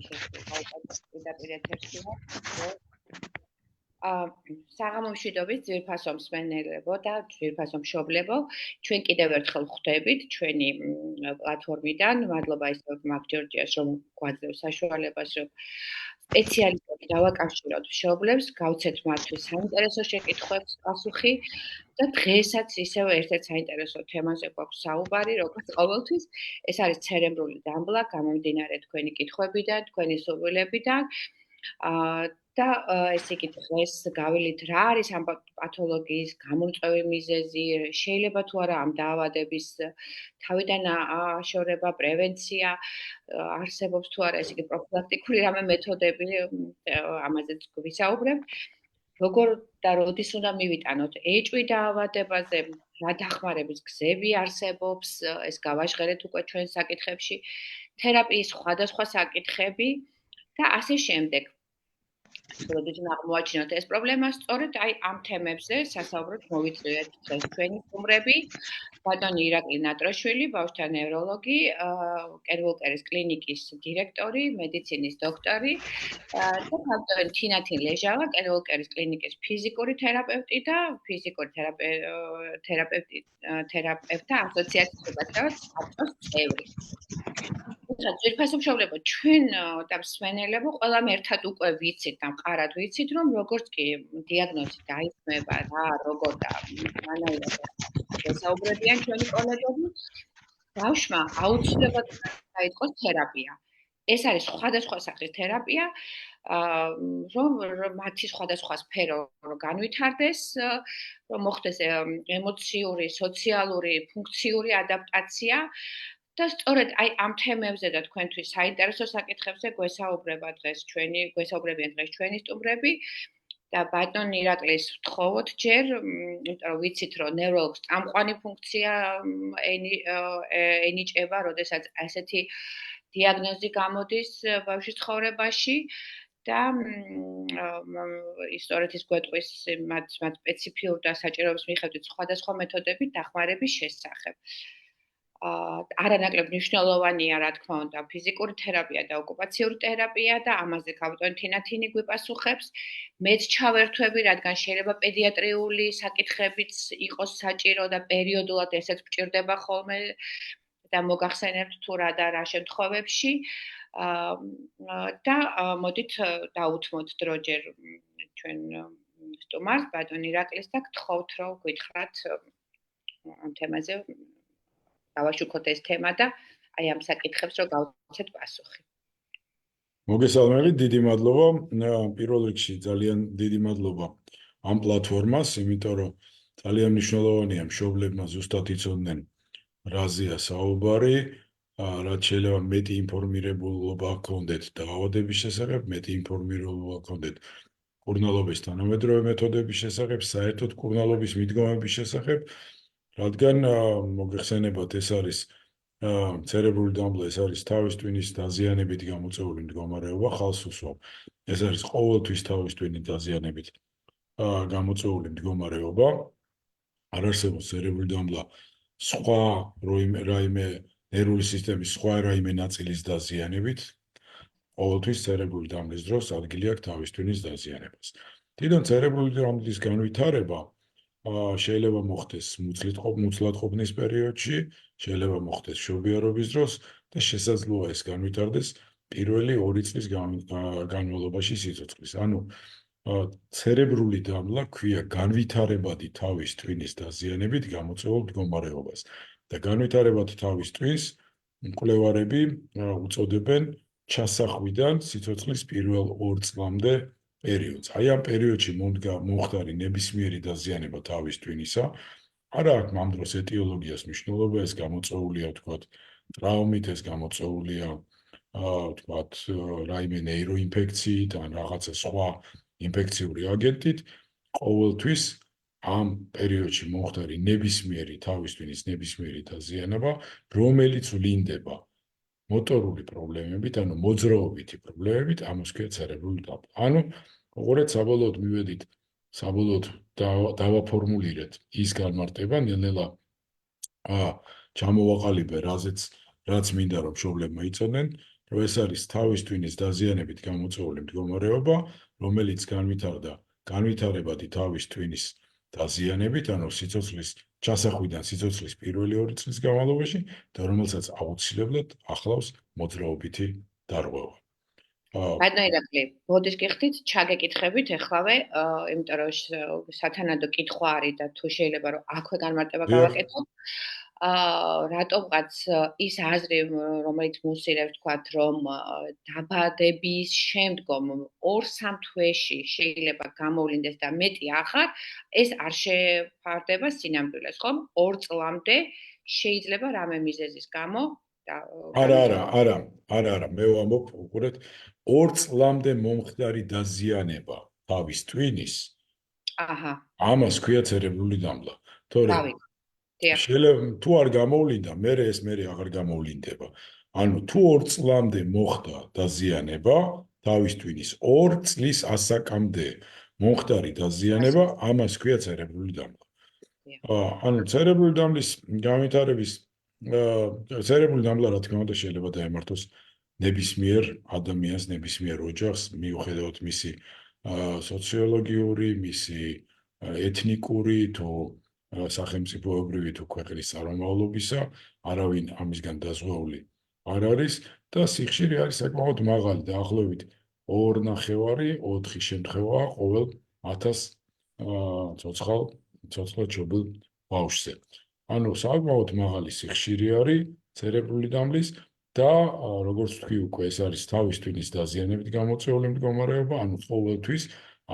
პირდაპირ ეთერში ვარ. საღამომშვიდობით ძვირფასო მსმენელებო და ძვირფასო მშობლებო, ჩვენ კიდევ ერთხელ ხვდებით ჩვენი პლატფორმიდან. მადლობა ისევ მაგ ჯორჯიას, რომ გვაძლევს საშუალებას, რომ სპეციალისტები დავაკავშიროთ მშობლებს, გავცეთ მათთვის საინტერესო შეკითხვებს პასუხი და დღესაც ისევ ერთ-ერთ საინტერესო თემაზე გვაქვს საუბარი, როგორც ყოველთვის, ეს არის ცერებრული დამბლა, გამომდინარე თქვენი კითხვებიდან, თქვენი სურვილებიდან. და ესე იგი დღეს გავილით რა არის ამ პათოლოგიის გამომწვევი მიზეზი, შეიძლება თუ არა ამ დაავადების თავიდან აშორება, პრევენცია, არსებობს თუ არა ესე იგი პროფილაქტიკური რამე მეთოდები, ამაზეც გვისაუბრებთ. როგორ და როდის უნდა მივიტანოთ ეჭვი დაავადებაზე, რა დახმარების გზები არსებობს, ეს გავაჟღერეთ უკვე ჩვენ საკითხებში, თერაპიის სხვადასხვა საკითხები და ასე შემდეგ. როდესაც აღმოაჩინოთ ეს პრობლემა, სწორედ ამ თემებზე სასაუბროდ მოვიწვიეთ დღეს ჩვენი სტუმრები, ბატონი ირაკლი ნატროშვილი, ბავშვთა ნევროლოგი, კერვოლკერის კლინიკის დირექტორი, მედიცინის დოქტორი და ბატონი თინათინ ლეჟავა, კერვოლკერის კლინიკის ფიზიკური თერაპევტი და ფიზიკური თერაპევტთა ასოციაციის წევრი. ძვირფასო მშობლებო, ჩვენ და მსმენელებო ყველამ ერთად უკვე ვიცით და მყარად ვიცით, რომ როგორც კი დიაგნოზი დაისმება, რა, როგორ და მანაირად ესაუბრებიან ჩვენი კოლეგები, ბავშვმა აუცილებლად დაიწყოს თერაპია. ეს არის სხვადასხვა სახის თერაპია, რომ მათი სხვადასხვა სფერო განვითარდეს, რომ მოხდეს ემოციური, სოციალური, ფუნქციური ადაპტაცია. და სწორედ ამ თემებზე და თქვენთვის საინტერესო საკითხებზე გვესაუბრებიან დღეს ჩვენი სტუმრები და ბატონ ირაკლის ვთხოვოთ ჯერ, იმიტომ რომ ვიცით, რომ ნევროლოგს წამყვანი ფუნქცია ენიჭება, როდესაც ასეთი დიაგნოზი გამოდის ბავშვის ცხოვრებაში და სწორედ ის გვეტყვის მათ სპეციფიურ და საჭიროების მიხედვით სხვადასხვა მეთოდებით დახმარების შესახებ. არანაკლებ მნიშვნელოვანია, რა თქმა უნდა, ფიზიკური თერაპია და ოკუპაციური თერაპია და ამაზე ბატონი თინათინი გვიპასუხებს. მეც ჩავერთვები, რადგან შეიძლება პედიატრიული საკითხებიც იყოს საჭირო და პერიოდულად ესეც გვჭირდება ხოლმე და მოგახსენებთ თუ რა და რა შემთხვევებში. და მოდით დაუთმოთ დროჯერ ჩვენ სტუმარს, ბატონ ირაკლის და გთხოვთ, რომ გითხრათ ამ თემაზე დავაშუქოთ ეს თემა და აი ამ საკითხებს რომ გავცეთ პასუხი. მოგესალმებით, დიდი მადლობა. პირველ რიგში ძალიან დიდი მადლობა ამ პლატფორმას, იმიტომ რომ ძალიან მნიშვნელოვანია მშობლებმა ზუსტად იცოდნენ რაზეა საუბარი, რაც შეიძლება მეტი ინფორმირებულობა ჰქონდეთ დაავადების შესახებ, მეტი ინფორმირებულობა ჰქონდეთ კურნალობის თანამედროვე მეთოდების შესახებ, საერთოდ კურნალობის მიდგომების შესახებ. რადგან მოგეხსენებათ, ეს არის ცერებრული დამბლა, ეს არის თავის ტვინის დაზიანებით გამოწვეული მდგომარეობა, ხალხს უსვამ. ეს არის ყოველთვის თავის ტვინის დაზიანებით გამოწვეული მდგომარეობა. არ არსებობს ცერებრული დამბლა სხვა რაიმე ნერვული სისტემის სხვა რაიმე ნაწილის დაზიანებით. ყოველთვის ცერებრული დამბლის დროს ადგილი აქვს თავის ტვინის დაზიანებას. თვითონ ცერებრული დამბლის განვითარება შეიძლება მოხდეს მუცლად ყოფნის პერიოდში, შეიძლება მოხდეს მშობიარობის დროს და შესაძლოა ეს განვითარდეს პირველი 2 წლის განმავლობაში სიცოცხლის. ანუ ცერებრული დამბლა ქვია განვითარებადი თავის ტვინის დაზიანებით გამოწვეულ მდგომარეობას და განვითარებადი თავის ტვინს მკვლევარები უწოდებენ ჩასახვიდან სიცოცხლის პირველ 2 წლამდე პერიოდს. აი ამ პერიოდში მომხდარი ნებისმიერი დაზიანება თავის ტვინისა არ აქვს ამ დროს ეტიოლოგიას მნიშვნელობა, ეს გამოწვეულია ვთქვათ ტრავმით, ეს გამოწვეულია ვთქვათ რაიმე ნეიროინფექციით ან რაღაცა სხვა ინფექციური აგენტით. ყოველთვის ამ პერიოდში მომხდარი ნებისმიერი თავის ტვინის ნებისმიერი დაზიანება, რომელიც ვლინდება მოტორული პრობლემებით, ანუ მოძრაობითი პრობლემებით, ამას ქვია ცერებრული დამბლა. ანუ უყურეთ, საბოლოოდ მივედით, საბოლოოდ დავაფორმულირეთ ის განმარტება, ნელ-ნელა ჩამოვაყალიბე, რაც მინდა რომ მშობლებმა იცოდნენ, რომ ეს არის თავის ტვინის დაზიანებით გამოწვეული მდგომარეობა, რომელიც განვითარებადი თავის ტვინის დაზიანებით, ანუ სიცოცხლის ჩასახვიდან სიცოცხლის პირველი 2 წლის განმავლობაში და რომელსაც აუცილებლად ახლავს მოძრაობითი დარღვევა. ბატონო ირაკლი, ბოდიშ გიხდით, ჩაგეკითხებით ეხლავე, იმიტომ რომ სათანადო კითხვა არის და თუ შეიძლება რომ აქვე განმარტება გავაკეთოთ. რატომღაც ის აზრი, რომელიც მუსირებს თქვათ, რომ დაბადების შემდგომ 2-3 თვეში შეიძლება გამოვლინდეს და მეტი აღარ, ეს არ შეფარდება სინამდვილეს, ხომ? 2 წლამდე შეიძლება რამე მიზეზის გამო არა, მე ვამბობ უყურეთ 2 წლამდე მომხდარი დაზიანება თავის ტვინის. აჰა. ამას ქვია ცერებრული დამბლა. თორემ შეიძლება თუ არ გამოვლინდა, ეს აღარ გამოვლინდება. ანუ თუ 2 წლამდე მოხდა დაზიანება თავის ტვინის 2 წლის ასაკამდე მომხდარი დაზიანება, ამას ქვია ცერებრული დამბლა. ანუ ცერებრული დამბლის განვითარების ცერებრული დამბლა რა თქმა უნდა შეიძლება დაემართოს ნებისმიერ ადამიანს, ნებისმიერ ოჯახს, მიუხედავად მისი სოციოლოგიური, მისი ეთნიკური თუ სახელმწიფოებრივი თუ ქვეყნის წარმომავლობისა, არავინ ამისგან დაზღვეული არ არის და სიხშირე არის საკმაოდ მაღალი, დაახლოებით 2.5-4 შემთხვევაა ყოველ 1000 ცოცხალ ჩობილ ბავშვზე. ანუ საკმაოდ მაღალი სიხშირე არის ცერებრული დამბლის და როგორც თქვი უკვე ეს არის თავის ტვინის დაზიანებით გამოწვეული მდგომარეობა, ანუ ყოველთვის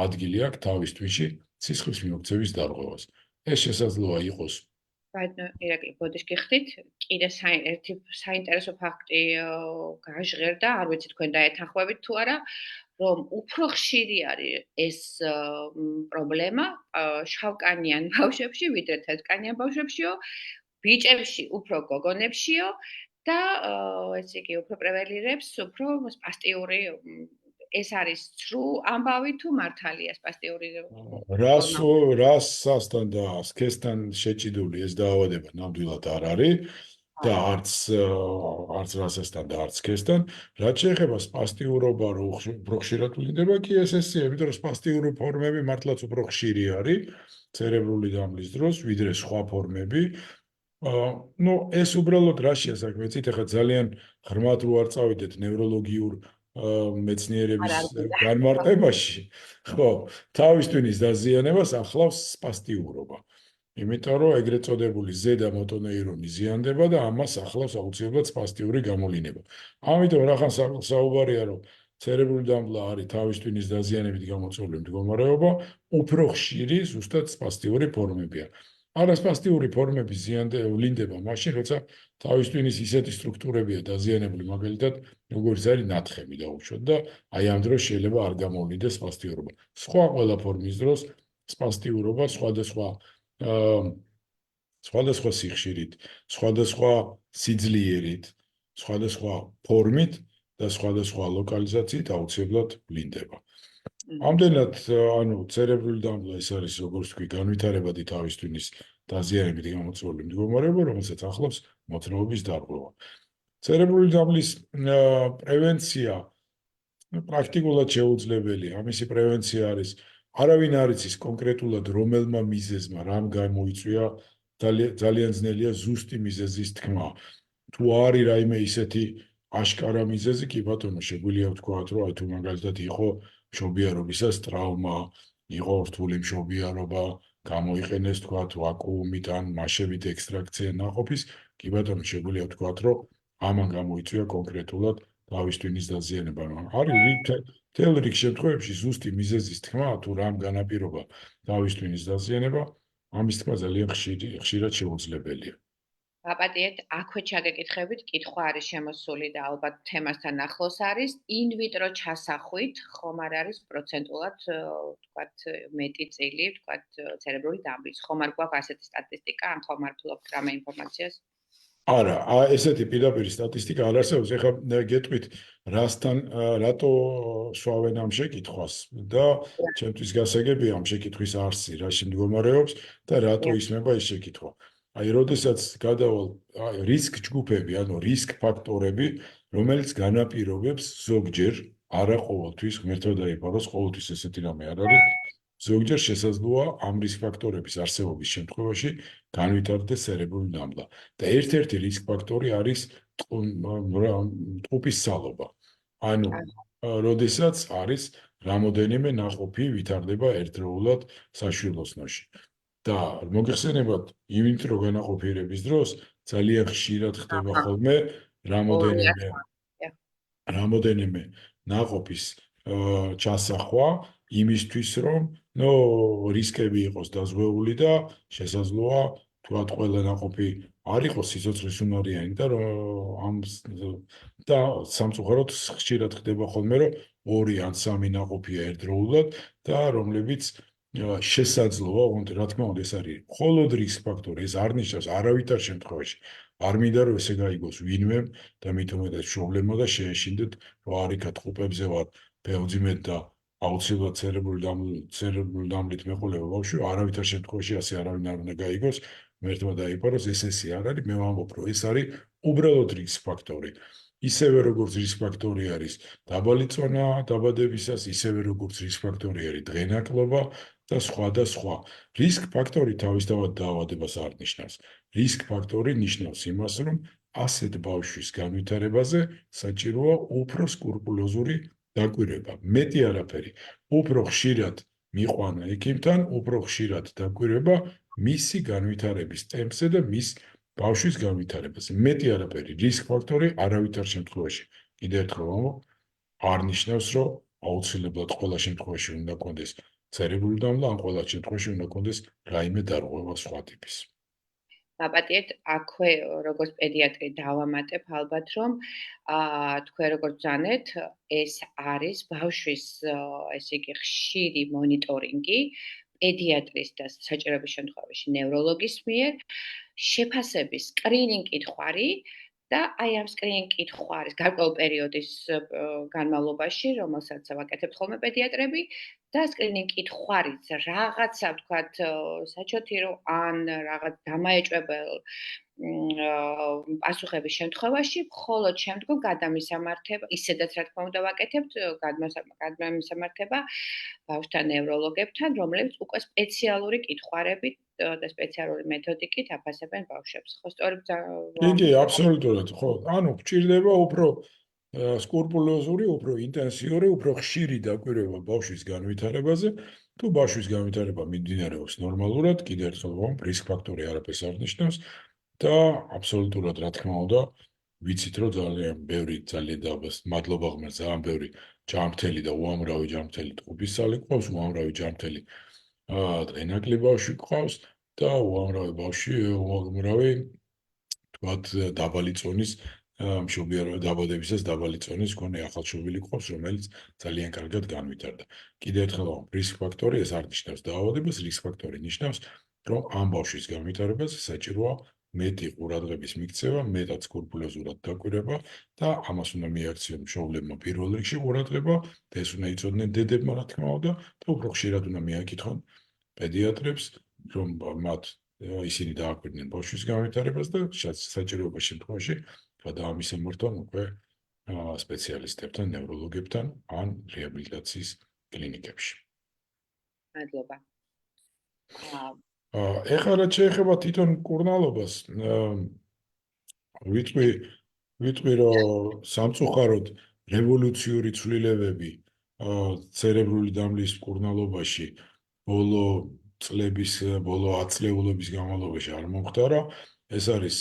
ადგილი აქვს თავის ტვინში სისხლის მიმოქცევის დარღვევას. ეს შესაძლოა იყოს. ბატონო ირაკლი, ბოდიშ გიხდით, კიდე ერთი საინტერესო ფაქტი გაჟღერდა, არ ვიცი თქვენ დაეთანხმებით თუ არა, რომ უფრო ხშირი არის ეს პრობლემა შავკანიან ბავშვებში, ვიდრე თეთრკანიან ბავშვებშიო, ბიჭებში უფრო გოგონებშიო და ესე იგი უფრო პრევალირებს უფრო სპასტიური ეს არის ცრუ ამბავი თუ მართალია სპასტიური რასასთან და სქესთან შეჭიდული ეს დაავადება ნამდვილად არ არის და არც რასასთან და არც სქესთან. რაც შეეხება სპასტიურობა, რომ უფრო ხშირად ვლინდება, კი ესეა, იმიტომ რომ სპასტიური ფორმები მართლაც უფრო ხშირი არის ცერებრული დამბლის დროს, ვიდრე სხვა ფორმები. ეს უბრალოდ რაშია საქმე, იცით, ახლა ძალიან ღრმად რო არ წავიდეთ ნევროლოგიურ მეცნიერების განმარტებაში, ხო, თავის ტვინის დაზიანებას ახლავს სპასტიურობა. იმიტომ რომ ეგრეთ წოდებული ზედა მოტონეირონი ზიანდება და ამას ახლავს აუცილებლად სპასტიური გამოვლინება. ამიტომ რახან საუბარია, რომ ცერებრული დამბლა არის თავის ტვინის დაზიანებით გამოწვეული მდგომარეობა, უფრო ხშირი ზუსტად სპასტიური ფორმებია. არასპასტიური ფორმები ვლინდება მაშინ, როცა თავის ტვინის ისეთი სტრუქტურებია დაზიანებული, მაგალითად, როგორც არის ნათხემი დაუშვათ და აი ამ დროს შეიძლება არ გამოვლინდეს სპასტიურობა. სხვა ყველა ფორმის დროს სპასტიურობა სხვადასხვა სიხშირით, სხვადასხვა სიძლიერით, სხვადასხვა ფორმით და სხვადასხვა ლოკალიზაციით აუცილებლად ვლინდება. ამდენად, ანუ ცერებრული დამბლა ეს არის, როგორც თქვი, განვითარებადი თავის ტვინის დაზიანებით გამოწვეული მდგომარეობა, რომელსაც ახლავს მოძრაობის დარღვევა. ცერებრული დამბლის პრევენცია პრაქტიკულად შეუძლებელია. ამისი პრევენცია არის არავინ არ იცის კონკრეტულად რომელმა მიზეზმა რამ გამოიწვია, ძალიან ძნელია ზუსტი მიზეზის თქმა. თუ არის რაიმე ისეთი აშკარა მიზეზი, კი ბატონო, შეგვიძლია ვთქვათ, რომ აი თუ მაგალითად იყო მშობიარობისას ტრავმა, იყო რთული მშობიარობა, გამოიყენეს თქვათ ვაკუუმით ან მაშებით ექსტრაქცია ნაყოფის, კი ბატონო, შეგვიძლია ვთქვათ, რომ ამან გამოიწვია კონკრეტულად თავის ტვინის დაზიანება. არის მთელ რიგ შემთხვევებში ზუსტი მიზეზის თქმა, თუ რამ განაპირობა თავის ტვინის დაზიანება, ამის თქმა ძალიან ხშირად შეუძლებელია. გაპატიეთ, აქვე ჩაგეკითხებით, კითხვა არის შემოსული და ალბათ თემასთან ახლოს არის, ინვიტრო ჩასახვით ხომ არ არის პროცენტულად, ვთქვათ, მეტი წილი, ვთქვათ, ცერებრული დამბლის. ხომ არ გვაქვს ასეთი სტატისტიკა, ან ხომ არ ფლობთ რამე ინფორმაციას? არა, ესეთი პირდაპირ სტატისტიკა არ არსებობს. ეხლა გეტყვით, რატო სვავენ ამ შეკითხვას და ჩემთვის გასაგებია ამ შეკითხვის არსი, რაში მდგომარეობს და რატო ისმება ეს შეკითხვა. აი, როდესაც გადავალ რისკ ჯგუფები, ანუ რისკ ფაქტორები, რომელიც განაპირობებს ზოგჯერ, არა ყოველთვის, ღმერთო დაიფაროს, ყოველთვის ესეთი რამე არ არის. ზოგჯერ შესაძლოა ამ რისკ ფაქტორების არსებობის შემთხვევაში განვითარდეს ცერებრული ნამლა. და ერთ-ერთი რისკ ფაქტორი არის ტყუპის სალობა. ანუ, როდესაც არის რამოდენიმე ნაყოფი ვითარდება ერთდროულად საშვილოსნოში. და მოგეხსენებათ, იმით რომ განაყოფიერების დროს ძალიან ხშირად ხდება ხოლმე რამოდენიმე ნაყოფის ჩასახვა იმისთვის, რომ რისკები იყოს დაზღვეული და შესაძლოა თქვათ ყველა ნაყოფი არ იყოს სიცოცხლისუნარიანი და სამწუხაროდ ხშირად ხდება ხოლმე, რომ 2 ან 3 ნაყოფია ერთდროულად და რომლებიც შესაძლოა, რა თქმა უნდა, ეს არის მხოლოდ რისკ ფაქტორი, ეს არ ნიშნავს არავითარ შემთხვევაში. არ მინდა რომ ესე გაიგოს ვინმემ და მით უმეტეს მშობლებმა და შეეშინდეთ, რომ არიქათ ყუპებზე ვარ ბევრჯერ და აუცილებლად ცერებრული დამლით მეყოლება ბავშვი, არავითარ შემთხვევაში ასე არავინ არ უნდა გაიგოს, მერთმა დაიფაროს, ესე არ არის, მე ვამბობ, რომ ეს არის უბრალოდ რისკ ფაქტორი. ისევე როგორც რისკ ფაქტორი არის დაბალი წონა დაბადებისას, ისევე როგორც რისკ ფაქტორი არის დღენაკლობა და სხვა და სხვა. რისკ ფაქტორი თავისთავად დაავადებას არ ნიშნავს. რისკ ფაქტორი ნიშნავს იმას, რომ ასეთ ბავშვის განვითარებაზე საჭიროა უფრო სკრუპულოზური დაკვირვება. მეტი არაფერი. უფრო ხშირად მიყვანა ექიმთან, უფრო ხშირად დაკვირვება მისი განვითარების ტემპზე და მის ბავშვის განვითარებაზე. მეტი არაფერი. რისკ ფაქტორი არავითარ შემთხვევაში. კიდევ ერთხელ ვამბობ, არ ნიშნავს, რომ აუცილებლად ყველა შემთხვევაში უნდა კონდეს ცერებრული დამლა, ან ყველა შემთხვევაში უნდა კონდეს რაიმე დარღვევა სხვა ტიპის. დაპატიეთ, აქვე როგორც პედიატრი დავამატებ ალბათ, რომ თქვენ როგორც ბრძანეთ, ეს არის ბავშვის ესე იგი ხშირი მონიტორინგი პედიატრის და საჭიროების შემთხვევაში ნევროლოგის მიერ, შეფასების სკრინინგ კითხვარი და აი ამ სკრინინგ კითხვარის გარკვეულ პერიოდის განმავლობაში, რომელსაც ვაკეთებთ ხოლმე პედიატრები და სკრინინგ კითხვარის რაღაცა ვთქვათ საჩოთი რომ ან რაღაც დამაეჭვებელ პასუხების შემთხვევაში მხოლოდ შემდგომ გადამისამართება, ისედაც რა თქმა უნდა ვაკეთებთ გადამისამართება ბავშვთან ნევროლოგებთან, რომლებიც უკვე სპეციალური კითხვარებით და სპეციალური მეთოდიკით აფასებენ ბავშვებს. ხო, სწორედ კი, აბსოლუტურად, ხო. ანუ გჭირდება უფრო სკრუპულოზური, უფრო ინტენსიური, უფრო ხშირი დაკვირვება ბავშვის განვითარებაზე. თუ ბავშვის განვითარება მიმდინარეობს ნორმალურად, კიდევ ერთხელ ვამბობ, რისკ ფაქტორი არაფერს არ ნიშნავს და აბსოლუტურად რა თქმა უნდა, ვიცით რომ ძალიან ბევრი მადლობა ღმერთს, ძალიან ბევრი ჯანმრთელი და უამრავი ჯანმრთელი ტყუპისცალი ყავს, უამრავი ჯანმრთელი დღენაკლი ბავშვი ყავს და უამრავი თქვათ დაბალი წონის მშობიარობა დაბადებისას დაბალი წონის მქონე ახალშობილი ყავს, რომელიც ძალიან კარგად განვითარდა. კიდევ ერთხელ ვამბობ, რისკ ფაქტორი ეს არ ნიშნავს დაავადებას, რისკ ფაქტორი ნიშნავს, რომ ამ ბავშვის განვითარებაზე საჭიროა მეტი ყურადღების მიქცევა, მეტად სკრუპულოზურად დაკვირვება და ამას უნდა მიაქციონ მშობლებმა პირველ რიგში ყურადღება, და ეს უნდა იცოდნენ დედებმა, რა თქმა უნდა, და უფრო ხშირად უნდა მიაკითხონ პედიატრებს, რომ მათ ისინი დააკვირდნენ ბავშვის განვითარებას და საჭიროების შემთხვევაში გადაამისამართონ უკვე სპეციალისტებთან, ნევროლოგებთან ან რეაბილიტაციის კლინიკებში. მადლობა. ეხლა რაც შეეხება თვითონ მკურნალობას, ვიტყვი რომ სამწუხაროდ რევოლუციური ცვლილებები ცერებრული დამლის მკურნალობაში ბოლო 10 წლების განმავლობაში არ მომხდარა. ეს არის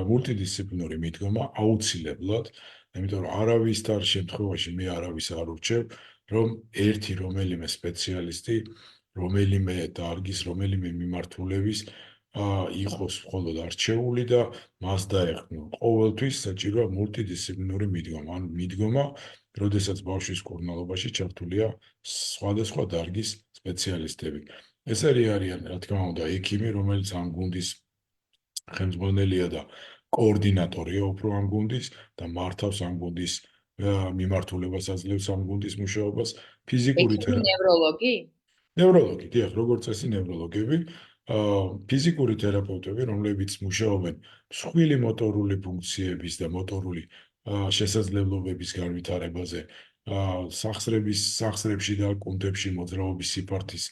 მულტიდისციპლინური მიდგომა აუცილებლად, იმიტომ რომ არავისთან შემთხვევაში მე არავის არ ურჩევ, რომ ერთი რომელიმე სპეციალისტი, რომელიმე დარგის, რომელიმე მიმართულების იყოს მხოლოდ არჩეული და მას დაეხმო. ყოველთვის საჭიროა მულტიდისციპლინური მიდგომა, ან მიდგომა, როდესაც ბავშვის მკურნალობაში ჩართულია სხვადასხვა დარგის სპეციალისტები. ეს არიან, რა თქმა უნდა, ექიმი, რომელიც ამ გუნდის ხელმძღვანელია და კოორდინატორია უფრო ამ გუნდის და მართავს ამ გუნდის მიმართულებას აძლევს ამ გუნდის მუშაობას, ფიზიკური ნევროლოგი? ნევროლოგი, დიახ, როგორც წესი ნევროლოგები ფიზიკური თერაპევტები, რომლებიც მუშაობენ მსხვილი მოტორული ფუნქციების და მოტორული შესაძლებლობების განვითარებაზე, სახსრებში და კუნთებში მოძრაობის სიფართის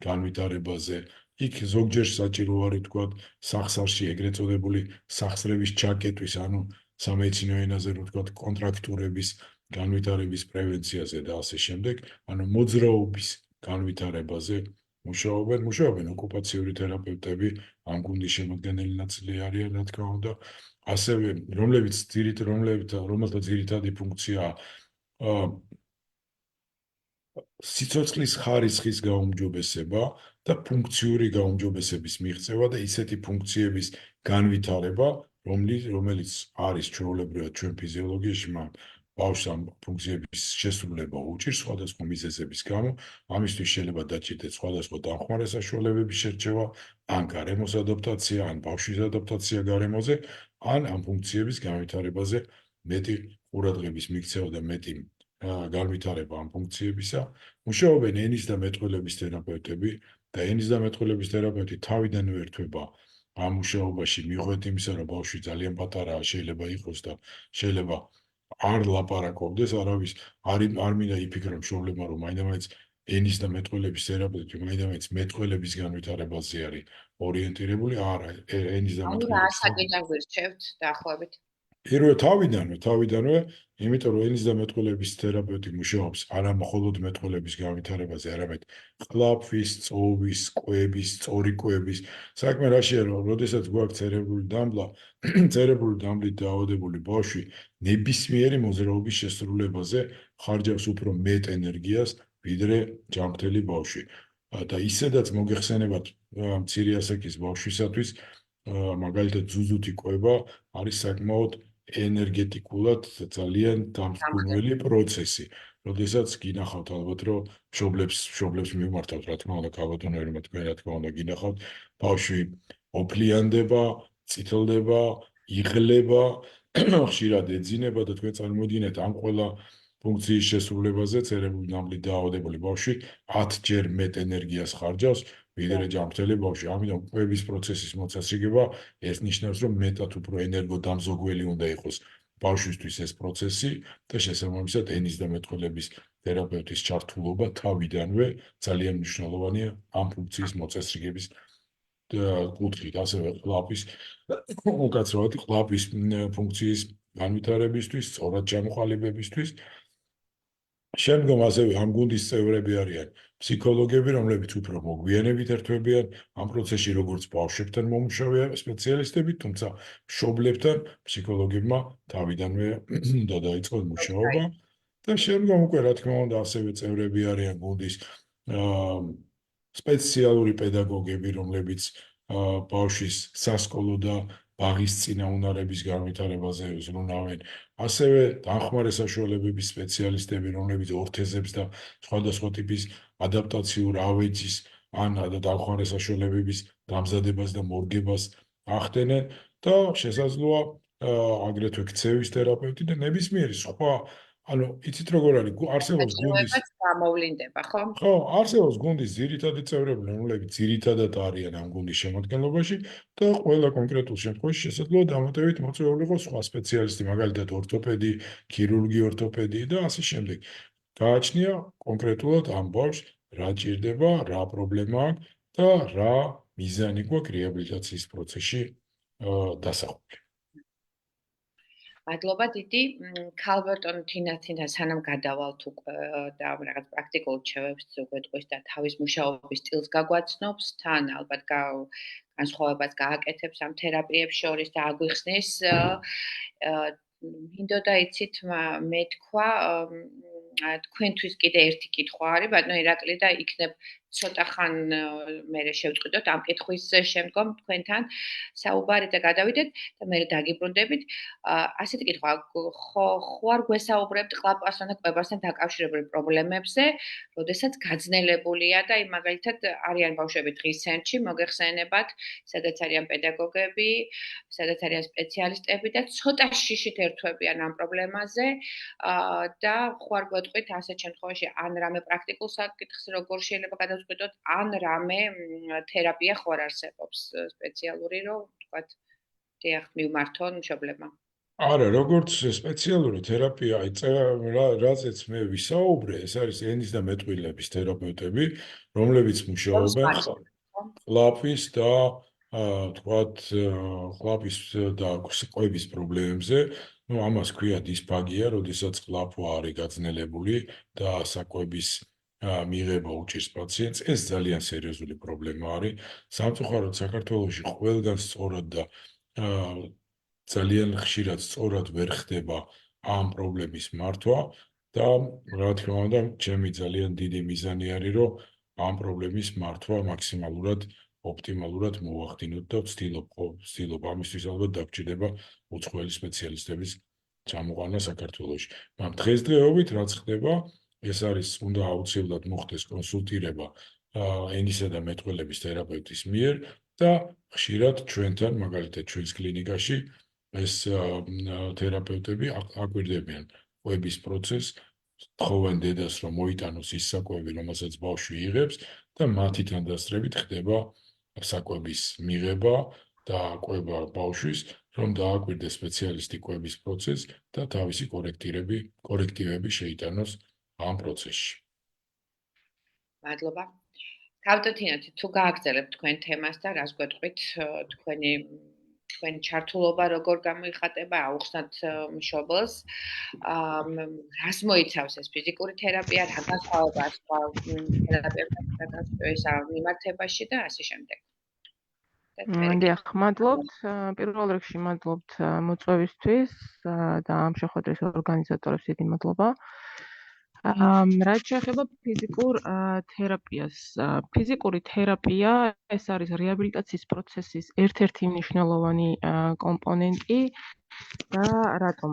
განვითარებაზე, იქ ზოგჯერ საჭირო არის თქვა სახსარში ეგრეთ წოდებული სახსრების ჩაკეტვის, ანუ სამედიცინო ენაზე რო ვთქვათ, კონტრაქტურების განვითარების პრევენციაზე და ასე შემდეგ, ანუ მოძრაობის განვითარებაზე მუშაობენ ოკუპაციური თერაპევტები, ამ გუნდის შემადგენელი ნაწილი არიან, რა თქმა უნდა, ასევე რომელთა ძირითადი ფუნქციაა სიცოცხლის ხარისხის გაუმჯობესება და ფუნქციური გაუმჯობესების მიღწევა და ისეთი ფუნქციების განვითარება, რომელიც არის ჩვეულებრივად ჩვენ ფიზიოლოგიაში, ბავშვს ამ ფუნქციების შესრულება უჭირს სხვადასხვა მიზეზების გამო, ამისთვის შეიძლება დაჭირდეთ სხვადასხვა დამხმარე საშუალებების შერჩევა, ან გარემოს ადაპტაცია, ან ბავშვის ადაპტაცია გარემოზე, ან ამ ფუნქციების განვითარებაზე მეტი ყურადღების მიქცევა და მეტი განვითარება ამ ფუნქციებისა. მუშაობენ ენის და მეტყველების თერაპევტები და ენის და მეტყველების თერაპევტი თავიდანვე ერთვება ამ მუშაობაში მიუხედავად იმისა, რომ ბავშვი ძალიან პატარაა, შეიძლება იყოს და შეიძლება არ ლაპარაკობდეს, არავის არ მინდა იფიქრა მშობლებმა, რომ მაინდა-მაინც ენის და მეტყველების თერაპევტი მაინდა-მაინც მეტყველების განვითარებაზე არის ორიენტირებული, არა, ენის და ანუ რა მეტყველების ასაკიდან გვირჩევთ დაახლოებით? პირველ თავიდანვე, იმიტომ რომ ენის და მეტყველების თერაპევტი მუშაობს არა მხოლოდ მეტყველების განვითარებაზე, არამედ ყლაფის, წოვის, კვების, სწორი კვების, საქმე რაშია, რომ როდესაც გვაქვს ცერებრული დამბლა, ცერებრული დამბლით დაავადებული ბავშვი ნებისმიერი მოძრაობის შესრულებაზე ხარჯავს უფრო მეტ ენერგიას, ვიდრე ჯანმრთელი ბავშვი. და ისედაც მოგეხსენებათ მცირე ასაკის ბავშვისათვის, მაგალითად ზუზუთი კვება არის საკმაოდ ენერგეტიკულად ძალიან დამსგუნველი პროცესი. როდესაც გინახავთ ალბათ, რომ მშობლებს მიმართავთ, რა თქმა უნდა, ქალბატონებმა თქვენ რა თქმა უნდა გინახავთ, ბავშვი ოფლიანდება, წითლდება, იღლება, ხშირად ეძინება და თქვენ წარმოვიდგინეთ ამ ყველა ფუნქციის შესრულებაზე ცერებრული დამბლით დაავადებული ბავშვი 10 ჯერ მეტ ენერგიას ხარჯავს, ვიდრე ჯანმრთელი ბავშვი. ამიტომ კვების პროცესის მოწესრიგება ეს ნიშნავს, რომ მეტად უფრო ენერგოდამზოგველი უნდა იყოს ბავშვისთვის ეს პროცესი და შესაბამისად ენის და მეტყველების თერაპევტის ჩართულობა თავიდანვე ძალიან მნიშვნელოვანია ამ ფუნქციის მოწესრიგების კუთხით, ასევე ყლაფის უკაცრავად ყლაფის ფუნქციის განვითარებისთვის, სწორად ჩამოყალიბებისთვის. შემდგომ ასევე ამ გუნდის წევრები არიან ფსიქოლოგები, რომლებიც უფრო მოგვიანებით ერთვებიან ამ პროცესში, როგორც ბავშვებთან მომუშავე სპეციალისტები, თუმცა მშობლებთან ფსიქოლოგებმა თავიდანვე უნდა დაიწყოს მუშაობა და შემდგომ უკვე რა თქმა უნდა ასევე წევრები არიან გუნდის სპეციალური პედაგოგები, რომლებიც ბავშვის სასკოლო და ბაღის წინაუნარების განვითარებაზე ზრუნავენ. ასევე დამხმარე საშუალებების სპეციალისტები, რომლებიც ორთეზებს და სხვადასხვა ტიპის ადაპტაციურ ავეჯის ან დამხმარე საშუალებების დამზადებას და მორგებას ახდენენ და შესაძლოა აგრეთვე ქცევის თერაპევტი და ნებისმიერი სხვა, ანუ იცით როგორ არის, არსებობს გუნდის გამოვლინდება, ხო? ხო, არსებობს გუნდის ძირითადი წევრები, რომლებიც ძირითადად არიან ამ გუნდის შემადგენლობაში და ყველა კონკრეტულ შემთხვევაში შესაძლოა დამატებით მოწვეულიყო სხვა სპეციალისტი, მაგალითად ორთოპედი, ქირურგი ორთოპედი და ასე შემდეგ. გააჩნია კონკრეტულად ამ ბავშვს რა ჭირდება, რა პრობლემა აქვს და რა მიზანი გვაქვს რეაბილიტაციის პროცესში დასახული. მადლობა დიდი. ქალბატონ თინა სანამ გადავალთ უკვე და რაღაც პრაქტიკულ რჩევებს უგვეტყვის და თავის მუშაობის სტილს გაგვაცნობს, თან ალბათ განსხვავებას გააკეთებს ამ თერაპიებს შორის და აგვიხსნის. მინდოდა იცით მე თქვა თქვენთვის კიდე ერთი კითხვა არის, ბატონო ირაკლი და იქნებ ცოტა ხან მერე შევწყვიტოთ ამ კითხვის შემდგომ თქვენთან საუბარი და გადავიდეთ და მე დაგიბრუნდებით. ასეთი კითხვა, ხო არ გვესაუბრებთ ყლაპასთან და კვებასთან დაკავშირებულ პრობლემებზე, როდესაც გაძნელებულია და მაგალითად არიან ბავშვები დღის ცენტრში, მოგეხსენებათ, სადაც არიან პედაგოგები, სადაც არიან სპეციალისტები და ცოტა შიშით ერთვებიან ამ პრობლემაზე და ხო არ გვეტყვით ასეთ შემთხვევაში ან რამე პრაქტიკულ საკითხს როგორ შეიძლება გადავწყვეტოთ გადავწყვიტოთ, ან რამე თერაპია ხوار არსებობს სპეციალური, რომ თქვათ, დიახ, მივმართონ მშობლებმა. არა, როგორც სპეციალური თერაპია, რაზეც მე ვისაუბრე, ეს არის ენის და მეტყვილების თერაპევტები, რომლებიც მუშაობენ ყლაპის და თქვათ, ყლაპის და ყვების პრობლემებზე. Ну, ამას ქვია დისფაგია, როდესაც ყლაპო არის გაძნელებული და საკვების მიღება უჭირს პაციენტს. ეს ძალიან სერიოზული პრობლემა არის. სამწუხაროდ საქართველოში ყველგან სწორად და ძალიან ხშირად სწორად ვერ ხდება ამ პრობლემის მართვა და რა თქმა უნდა, ჩემი ძალიან დიდი მიზანი არის, რომ ამ პრობლემის მართვა მაქსიმალურად ოპტიმალურად მოვახდინოთ და ვცდილობ ამისთვის ალბათ დაგჭირდება უცხოელი სპეციალისტების ჩამოყვანა საქართველოში. მაგრამ დღესდღეობით რაც ხდება, ეს არის უნდა აუცილებლად მოხდეს კონსულტირება ენისა და მეტყველების თერაპევტის მიერ და ხშირად ჩვენთან, მაგალითად ჩვენს კლინიკაში ეს თერაპევტები აკვირდებიან ყვების პროცესს, თხოვენ დედას, რომ მოიტანოს ის საკვები, რომელსაც ბავშვი იღებს და მათი თანდასწრებით ხდება საკვების მიღება და ყვება ბავშვის, რომ დააკვირდეს სპეციალისტი ყვების პროცესს და თავისი კორექტივები შეიტანოს ამ პროცესში. მადლობა. გავდეთინათ, თუ გააგრძელებთ თქვენ თემას და რას გვეტყვით თქვენი ჩართულობა როგორ გამოიხატება, აუხსნათ მშობელს. რას მოიცავს ეს ფიზიკური თერაპია, რა განსხვავება სხვა თერაპევტებთან მიმართებაში და ასე შემდეგ. დიახ, მადლობთ. პირველ რიგში მადლობთ მოწვევისთვის და ამ შეხვედრის ორგანიზატორებს დიდი მადლობა. რაც შეეხება ფიზიკურ თერაპიას. ფიზიკური თერაპია ეს არის რეაბილიტაციის პროცესის ერთ-ერთი მნიშვნელოვანი კომპონენტი და რატომ?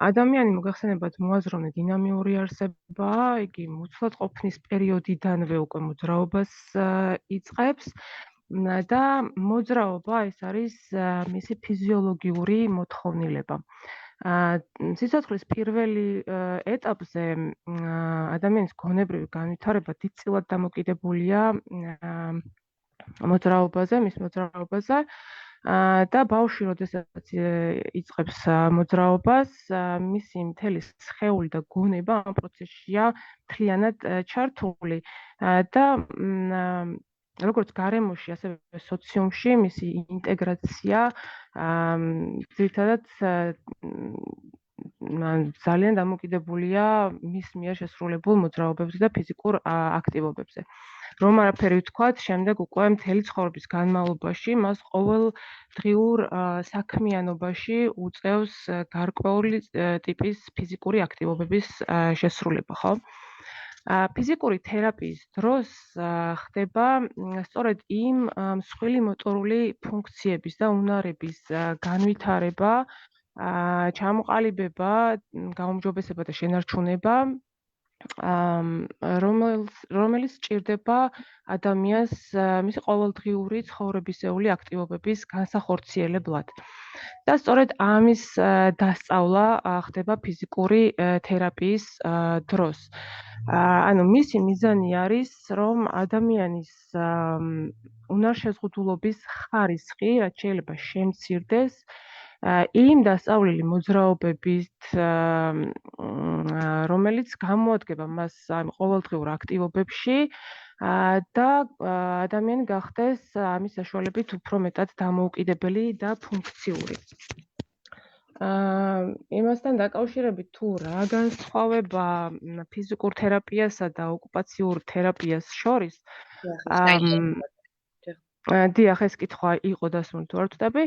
ადამიანი მოგახსენებათ მოაზროვნე დინამიური არსებაა, იგი მოცულად ყოფნის პერიოდიდანვე უკვე მოძრაობას იწყებს და მოძრაობა ეს არის მისი ფიზიოლოგიური მოთხოვნილება. სიცოცხლის პირველი ეტაპზე ადამიანის გონებრივი განვითარება დიდწილად დამოკიდებულია მოძრაობაზე, მის მოძრაობაზე და ბავშვი, როდესაც იწყებს მოძრაობას, მისი მთელი სხეული და გონება ამ პროცესშია მთლიანად ჩართული და როგორც გარემოში, ასევე სოციუმში მისი ინტეგრაცია ძირითადად ძალიან დამოკიდებულია მის მიერ შესრულებულ მოძრაობებზე და ფიზიკურ აქტივობებზე. რომ არაფერი ვთქვათ, შემდეგ უკვე მთელი ცხოვრების განმავლობაში მას ყოველდღიურ საქმიანობაში უწევს გარკვეული ტიპის ფიზიკური აქტივობების შესრულება, ხო? ფიზიკური თერაპიის დროს ხდება სწორედ იმ მსხვილი მოტორული ფუნქციების და უნარების განვითარება, ჩამოყალიბება, გაუმჯობესება და შენარჩუნება, რომელიც სჭირდება ადამიანს მისი ყოველდღიური ცხოვრებისეული აქტივობების განსახორციელებლად. და სწორედ ამის დასწავლა ხდება ფიზიკური თერაპიის დროს. ანუ მისი მიზანი არის, რომ ადამიანის უნარშეზღუდულობის ხარისხი, რაც შეიძლება შემცირდეს, იმ დასწავლილი მოძრაობებით, რომელიც გამოადგება მას ამ ყოველდღიურ აქტივობებში და ადამიანი გახდეს ამის საშუალებით უფრო მეტად დამოუკიდებელი და ფუნქციური. იმასთან დაკავშირებით თუ რა განსხვავება ფიზიკურ თერაპიასა და ოკუპაციურ თერაპიას შორის, დიახ, ეს კითხვა იყო დასმული თუ არ ვწდები.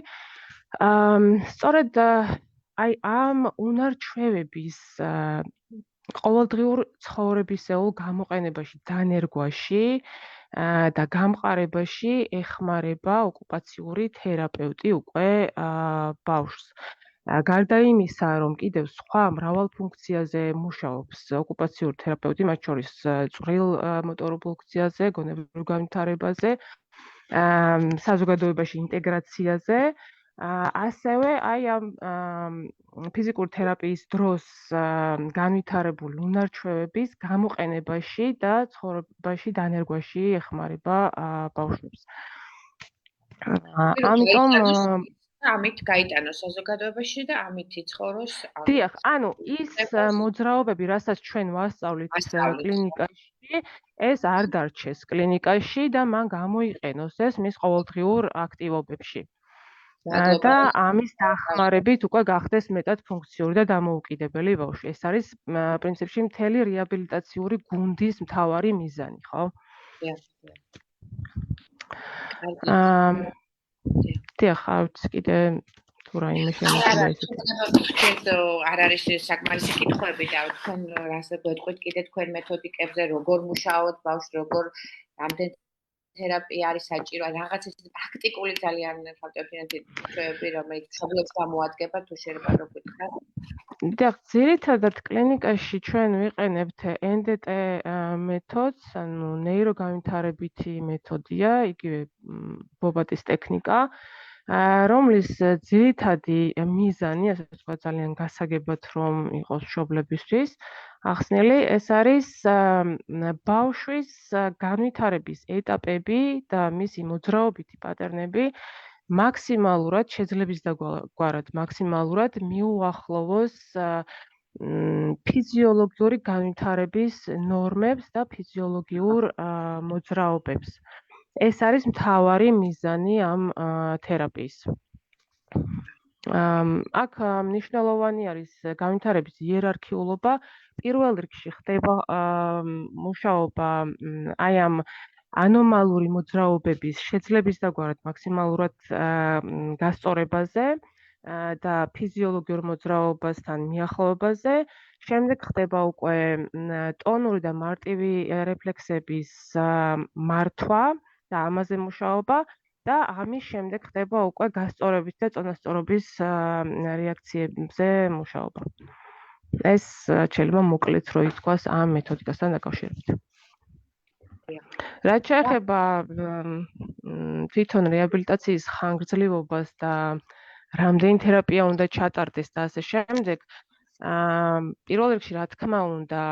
სწორედ აი ამ უნარჩვევების ყოველდღიურ ცხოვრებისეულ გამოყენებაში, დანერგვაში და გამყარებაში ეხმარება ოკუპაციური თერაპევტი უკვე ბავშვს. გარდა იმისა, რომ კიდევ სხვა მრავალ ფუნქციაზე მუშაობს ოკუპაციური თერაპევტი, მათ შორის წვრილ მოტორულ ფუნქციაზე, გონებრივ განვითარებაზე, საზოგადოებაში ინტეგრაციაზე, ასევე აი ამ ფიზიკური თერაპიის დროს განვითარებული უნარჩვევების გამოყენებაში და ცხოვრებაში დანერგვაში ეხმარება ბავშვებს. ამიტომ ამით გაიტანოს საზოგადოებაში და ამით იცხოვროს. დიახ, ანუ ის მოძრაობები, რასაც ჩვენ ვასწავლით კლინიკაში, ეს არ დარჩეს კლინიკაში და მან გამოიყენოს ეს მის ყოველდღიურ აქტივობებში. და ამის დახმარებით უკვე გახდეს მეტად ფუნქციური და დამოუკიდებელი ბავშვი. ეს არის პრინციპში მთელი რეაბილიტაციური გუნდის მთავარი მიზანი, ხო? დიახ, არც კიდე თუ რაიმე შემიძლია ესეთი. არ არის საკმარისი კითხვები და თქვენ რას გვეტყვით კიდე თქვენ მეთოდიკებზე, როგორ მუშაობთ ბავშვს, როგორ რამდენ თერაპია არის საჭირო, რაღაც ისეთი პრაქტიკული ძალიან ფაქტობრივი ჩვევები, რომელიც მშობლებს გამოადგება, თუ შეიძლება რო გითხრათ. დიახ, ძირითადად კლინიკაში ჩვენ ვიყენებთ NDT მეთოდს, ანუ ნეიროგანვითარებითი მეთოდია, იგივე ბობატის ტექნიკა, რომლის ძირითადი მიზანი, ასე ვთქვათ, ძალიან გასაგებად რომ იყოს მშობლებისთვის ახსნილი, ეს არის ბავშვის განვითარების ეტაპები და მისი მოძრაობითი პატერნები მაქსიმალურად შეძლების დაგვარად, მაქსიმალურად მიუახლოვოს ფიზიოლოგიური განვითარების ნორმებს და ფიზიოლოგიურ მოძრაობებს. ეს არის მთავარი მიზანი ამ თერაპიის. აქ მნიშვნელოვანი არის განვითარების იერარქიულობა. პირველ რიგში ხდება მუშაობა აი ამ ანომალური მოძრაობების შეძლების დაგვარად მაქსიმალურად გასწორებაზე და ფიზიოლოგიურ მოძრაობასთან მიახლოებაზე. შემდეგ ხდება უკვე ტონური და მარტივი რეფლექსების მართვა და ამაზე მუშაობა და ამის შემდეგ ხდება უკვე გასწორების და წონასწორობის რეაქციებზე მუშაობა. ეს შეიძლება მოკლედ რო ითქვას ამ მეთოდიკასთან დაკავშირებით. რაც შეეხება თვითონ რეაბილიტაციის ხანგრძლივობას და რამდენი თერაპია უნდა ჩატარდეს და ასე შემდეგ, პირველ რიგში რა თქმა უნდა,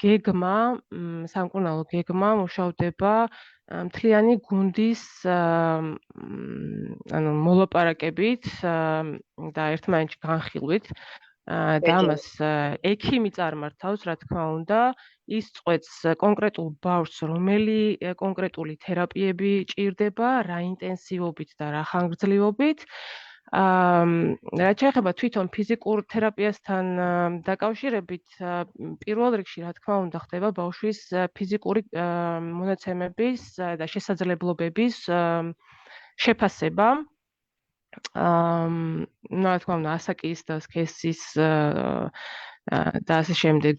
გეგმა, სამკურნალო გეგმა მუშავდება მთლიანი გუნდის ანუ მოლაპარაკებით და ერთმანეთში განხილვით. და ამას ექიმი წარმართავს, რა თქმა უნდა, ის წყვეტს კონკრეტულ ბავშვს, რომელი კონკრეტული თერაპიები ჭირდება, რა ინტენსივობით და რა ხანგრძლივობით. რაც შეეხება თვითონ ფიზიკურ თერაპიასთან დაკავშირებით, პირველ რიგში, რა თქმა უნდა, ხდება ბავშვის ფიზიკური მონაცემების და შესაძლებლობების შეფასება. რა თქმა უნდა, ასაკის და სქესის და ასე შემდეგ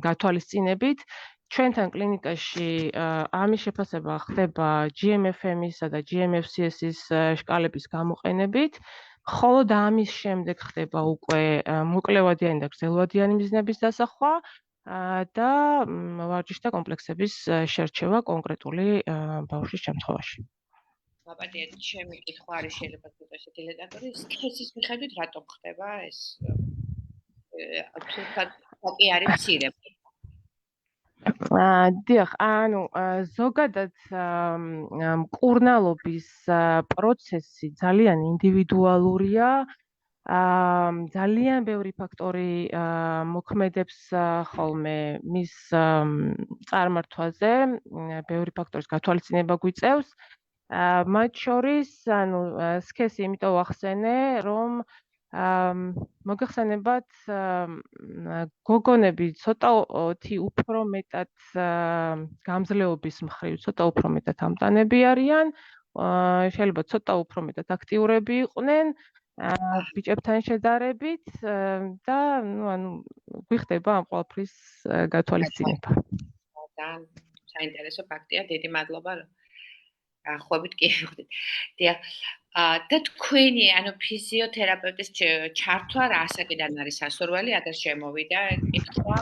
გათვალისწინებით. ჩვენთან კლინიკაში ამის შეფასება ხდება GMFM-ისა და GMFCS-ის შკალების გამოყენებით, ხოლო ამის შემდეგ ხდება უკვე მოკლევადიანი და გრძელვადიანი მიზნების დასახვა და ვარჯიშთა კომპლექსების შერჩევა კონკრეტული ბავშვის შემთხვევაში. Აბადია, ჩემი კითხვა არის შეიძლება ცოტა შედილეტატორი, სქესის მიხედვით რატომ ხდება ეს? აბსოლუტურად არის მცირე. დიახ, ანუ ზოგადად მკურნალობის პროცესი ძალიან ინდივიდუალურია. ძალიან ბევრი ფაქტორი მოქმედებს ხოლმე მის წარმართვაზე, ბევრი ფაქტორის გათვალისწინება გვიწევს. მათ შორის, ანუ სქესი იმიტომ ვახსენე, რომ მოგეხსენებათ გოგონები ცოტათი უფრო მეტად გამძლეობის მხრივ ცოტა უფრო მეტად ამტანები არიან, შეიძლება ცოტა უფრო მეტად აქტიურები იყვნენ ბიჭებთან შედარებით და ანუ გვიხდება ამ ყველაფრის გათვალისწინება. ძალიან საინტერესო ფაქტია, დიდი მადლობა. ხვებით კი ვიხდით. დიახ. და თქვენი, ანუ ფიზიოთერაპევტის ჩართვა რა ასაკიდან არის სასურველი, აგერ შემოვიდა კითხვა?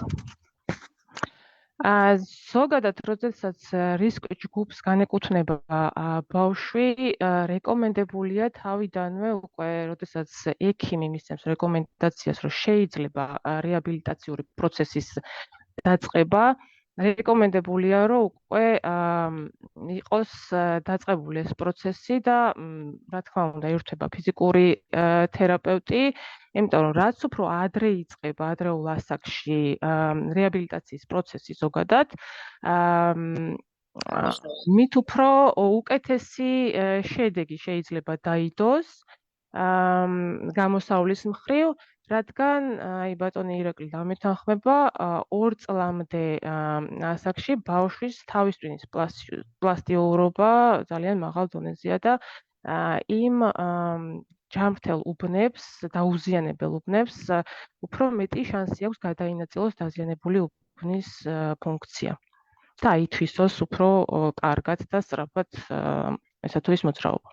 ზოგადად, როდესაც რისკ ჯგუფს განეკუთვნება ბავშვი, რეკომენდებულია თავიდანვე უკვე, როდესაც ექიმი მისცემს რეკომენდაციას, რომ შეიძლება რეაბილიტაციური პროცესის დაწყება, რეკომენდებულია, რომ უკვე იყოს დაწყებული ეს პროცესი და რა თქმა უნდა, ირთვება ფიზიკური თერაპევტი, იმიტომ რომ რაც უფრო ადრე იწყება ადრეულ ასაკში რეაბილიტაციის პროცესი ზოგადად, მით უფრო უკეთესი შედეგი შეიძლება დაიდოს გამოსავლის მხრივ, რადგან აი ბატონი ირაკლი დამეთანხმება 2 წლამდე ასაკში ბავშვის თავის ტვინის პლასტიურობა ძალიან მაღალ დონეზეა და იმ ჯანმრთელ უბნებს, დაუზიანებელ უბნებს უფრო მეტი შანსი აქვს გადაინაწილოს დაზიანებული უბნის ფუნქცია და ითვისოს უფრო კარგად და სწრაფად ესა თუ ის მოძრაობა.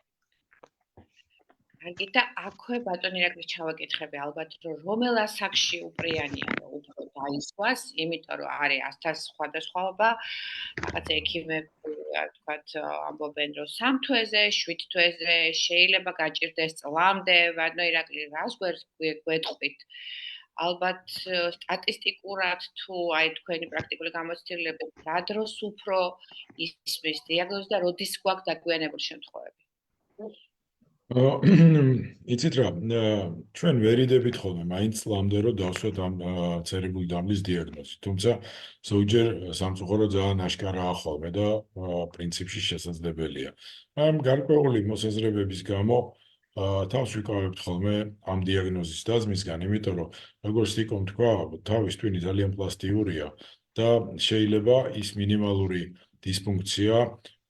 კარგი და აქვე ბატონი ირაკლი ჩავაკითხები ალბათ რომ რომელ ასაკში უპრიანია რომ უფრო დაისვას, იმიტომ რომ არის სხვადასხვაობა, რაღაც ექიმები თქვათ ამბობენ რომ 3 თვეზე, 7 თვეზე შეიძლება გაჭირდეს წლამდე, ბატონი ირაკლი რას გვეტყვით? ალბათ სტატისტიკურად თუ აი თქვენი პრაქტიკული გამოცდილებებით რა დროს უფრო ისმის დიაგნოზი და როდის გვაქვს დაგვიანებული შემთხვევები? იცით რა, ჩვენ ვერიდებით ხოლმე მაინც წლამდე რომ დავსვათ ამ ცერებული დამბლის დიაგნოზი. თუმცა ზოგჯერ სამწუხაროდ ძალიან აშკარაა ხოლმე და პრინციპში შესაძლებელია. ამ გარკვეული მოსაზრებების გამო თავს ვიკავებთ ხოლმე ამ დიაგნოზის დაზმისგან, იმიტომ რომ როგორც თიკომ თქვა, თავის ტვინი ძალიან პლასტიურია და შეიძლება ის მინიმალური დისფუნქცია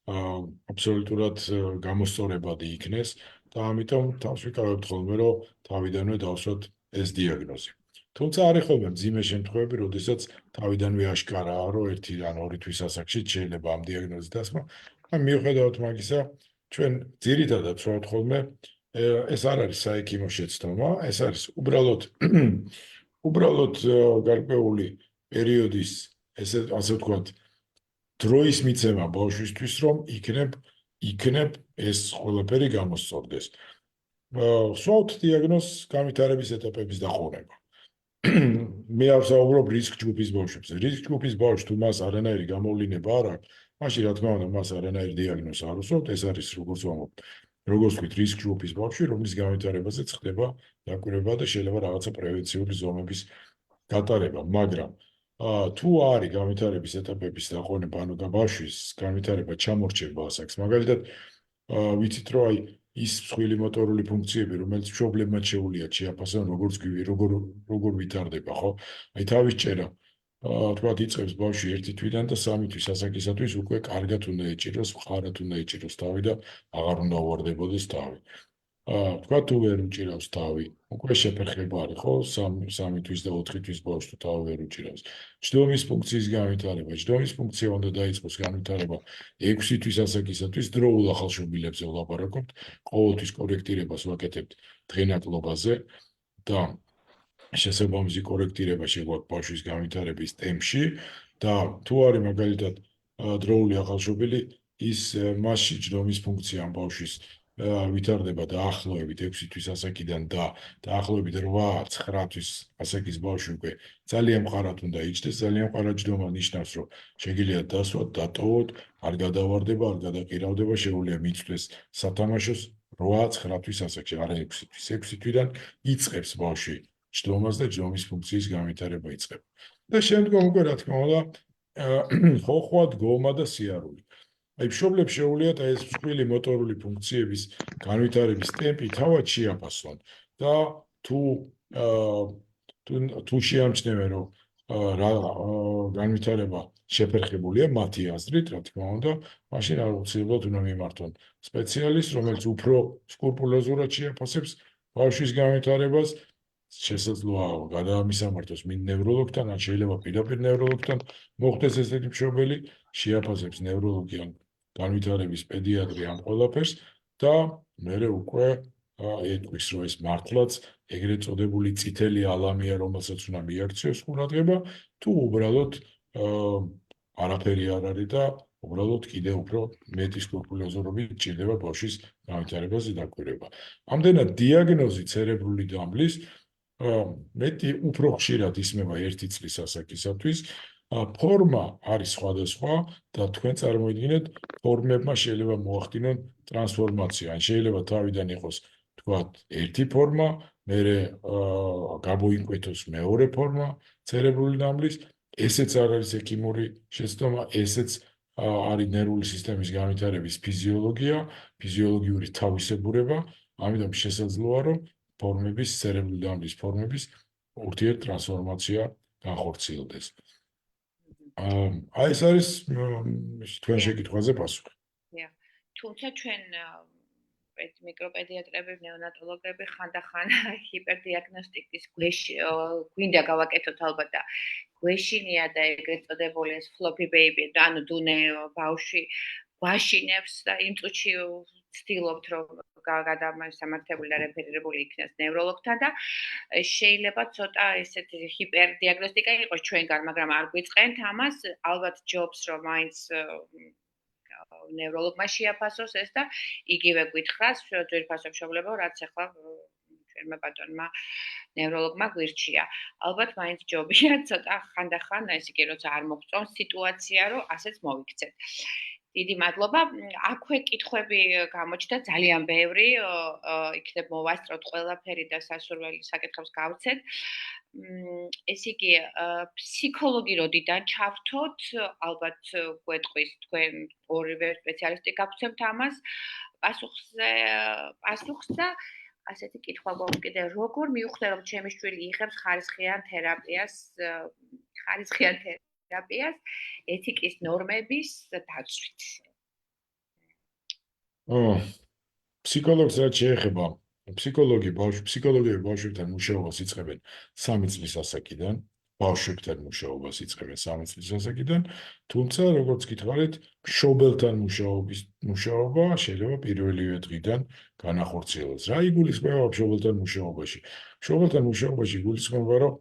აბსოლუტურად გამოსწორებადი იქნეს და ამიტომ თავს ვიკავებთ ხოლმე, რომ თავიდანვე დავსვათ ეს დიაგნოზი. თუმცა არის ხოლმე მძიმე შემთხვევები, როდესაც თავიდანვე აშკარაა, რომ 1 ან 2 თვის ასაკში შეიძლება ამ დიაგნოზის დასმა. მიუხედავად მაგისა, ჩვენ ძირითადად ვსვათ ხოლმე ეს არ არის საექიმო შეცდომა, ეს არის უბრალოდ გარკვეული პერიოდის, ასე ვთქვათ, დროის მიცემა ბავშვისთვის, რომ იქნებ ეს ყველაფერი გამოსწორდეს. ვსვათ დიაგნოზს განვითარების ეტაპების დაყოვნება. მე არ ვსაუბრობ რისკ ჯგუფის ბავშვებზე. რისკ ჯგუფის ბავშვს თუ მას არანაირი გამოვლინება არ აქვს, მაშინ რა თქმა უნდა მას არანაირი დიაგნოზი არ უსვათ, ეს არის როგორც ვამბობ. როგორც ვთქვით, რისკ ჯგუფის ბავშვი, რომლის განვითარებაზე ხდება დაკვირვება და შეიძლება რაღაცა პრევენციული ზომების გატარება, მაგრამ თუ არის განვითარების ეტაპების დაყოვნება, ანუ ბავშვის განვითარება ჩამორჩება ასაკს, მაგალითად, ვიცით რომ აი ის მსხვილი მოტორული ფუნქციები, რომელიც მშობლებმა შეუძლიათ შეაფასონ, როგორ ვითარდება, ხო? აი თავის ჭერა თქვათ იწყებს ბავშვი 1 თვიდან და 3 თვის ასაკისათვის უკვე კარგად უნდა ეჭიროს, მყარად უნდა ეჭიროს თავი და აღარ უნდა უვარდებოდეს თავი. თქვათ თუ ვერ უჭირავს თავი, უკვე შეფერხება არის, ხო? 3 თვის და 4 თვის ბავშვს თუ თავი ვერ უჭირავს. ჯდომის ფუნქციის განვითარება, ჯდომის ფუნქცია უნდა დაიწყოს განვითარება 6 თვის ასაკისათვის, დროულ ახალშობილებზე ვლაპარაკობთ, ყოველთვის კორექტირებას ვაკეთებთ დღენაკლობაზე და შესაბამისი კორექტირება შეგვაქვს ბავშვის განვითარების ტემპში და თუ არის მაგალითად დროული ახალშობილი, ის მასში ჯდომის ფუნქცია ამ ბავშვის ვითარდება დაახლოებით 6 თვის ასაკიდან და დაახლოებით 8-9 თვის ასაკის ბავშვი უკვე ძალიან მყარად უნდა იჭდეს, ძალიან მყარად ჯდომა ნიშნავს, რომ შეგიძლიათ დასვათ, დატოვოთ, არ გადავარდება, არ გადაყირავდება, შეუძლია მიწვდეს სათამაშოს 8-9 თვის ასაკში, არა 6 თვის. 6 თვიდან იწყებს ბავშვი ჯდომას და ჯდომის ფუნქციის განვითარება იწყება. და შემდგომ უკვე რა თქმა უნდა, ხოხვა, დგომა და სიარული. აი მშობლებს შეუძლიათ აი ეს მსხვილი მოტორული ფუნქციების განვითარების ტემპი თავად შეაფასონ და თუ შეამჩნევენ რომ რა განვითარება შეფერხებულია მათი აზრით, რა თქმა უნდა, მაშინ აუცილებლად უნდა მიმართონ სპეციალისტს, რომელიც უფრო სკრუპულოზურად შეაფასებს ბავშვის განვითარებას, შესაძლოა გადაამისამართოს ნევროლოგთან, ან შეიძლება პირდაპირ ნევროლოგთან მოხდეს ესეთი მშობელი, შეაფასებს ნევროლოგი ან განვითარების პედიატრი ამ ყველაფერს და მერე უკვე ეტყვის, რომ ეს მართლაც ეგრეთ წოდებული წითელი ალამია, რომელსაც უნდა მიაქციოს ყურადღება, თუ უბრალოდ არაფერი არ არის და უბრალოდ კიდევ უფრო მეტი სკრუპულოზურობით ჭირდება ბავშვის განვითარებაზე დაკვირვება. ამდენად დიაგნოზი ცერებრული დამბლის მეტი უფრო ხშირად ისმება 1 წლის ასაკისათვის. ფორმა არის სხვადასხვა და თქვენ წარმოიდგინეთ, ფორმებმა შეიძლება მოახდინონ ტრანსფორმაცია. ან შეიძლება თავიდან იყოს თქვათ ერთი ფორმა, მერე გამოიკვეთოს მეორე ფორმა ცერებრული დამბლის, ესეც არ არის ექიმური შეცდომა, ესეც არის ნერვული სისტემის განვითარების ფიზიოლოგია, ფიზიოლოგიური თავისებურება, ამიტომ შესაძლოა, რომ ფორმების, ცერებრული დამბლის ფორმების ურთიერთტრანსფორმაცია განხორციელდეს. აი ეს არის თქვენ შეკითხვაზე პასუხი. თუმცა ჩვენ მიკროპედიატრები, ნეონატოლოგები ხანდახან ჰიპერდიაგნოსტიკის გვინდა გავაკეთოთ ალბათ და გვეშინია და ეგრეთ წოდებული ეს ფლოფი ბეიბი, ანუ დუნე ბავშვი გვაშინებს და იმ წუთში ვცდილობთ, რომ გადამასამართებული და რეფერირებული იქნას ნევროლოგთან და შეიძლება ცოტა ესეთი ჰიპერდიაგნოსტიკა იყოს ჩვენგან, მაგრამ არ გვიწყენთ ამას, ალბათ ჯობს, რომ მაინც ნევროლოგმა შეაფასოს ეს და იგივე გითხრას ძვირფასო მშობლებო, რაც ახლა ჩვენმა ბატონმა ნევროლოგმა გვირჩია. ალბათ მაინც ჯობია ცოტა ხანდახან, ესე იგი, როცა არ მოგწონს სიტუაცია, რომ ასეც მოვიქცეთ. დიდი მადლობა. აქვე კითხვები გამოჩნდა ძალიან ბევრი, იქნებ მოვასწროთ ყველაფერი და სასურველი საკითხებს გავცეთ. ესე იგი, ფსიქოლოგი როდიდან ჩავრთოთ, ალბათ გვეტყვის თქვენ ორივე სპეციალისტი გაგცემთ ამას პასუხს და ასეთი კითხვა გვაქვს კიდე, როგორ მივხვდე, რომ ჩემი შვილი იღებს ხარისხიან თერაპიას ეთიკის ნორმების დაცვით? ფსიქოლოგს რაც შეეხება, ფსიქოლოგები ბავშვებთან მუშაობას იწყებენ 3 წლის ასაკიდან, თუმცა როგორც გითხარით, მშობელთან მუშაობა შეიძლება პირველივე დღიდან განახორციელოს. რა იგულისხმება მშობელთან მუშაობაში? მშობელთან მუშაობაში იგულისხმება, რომ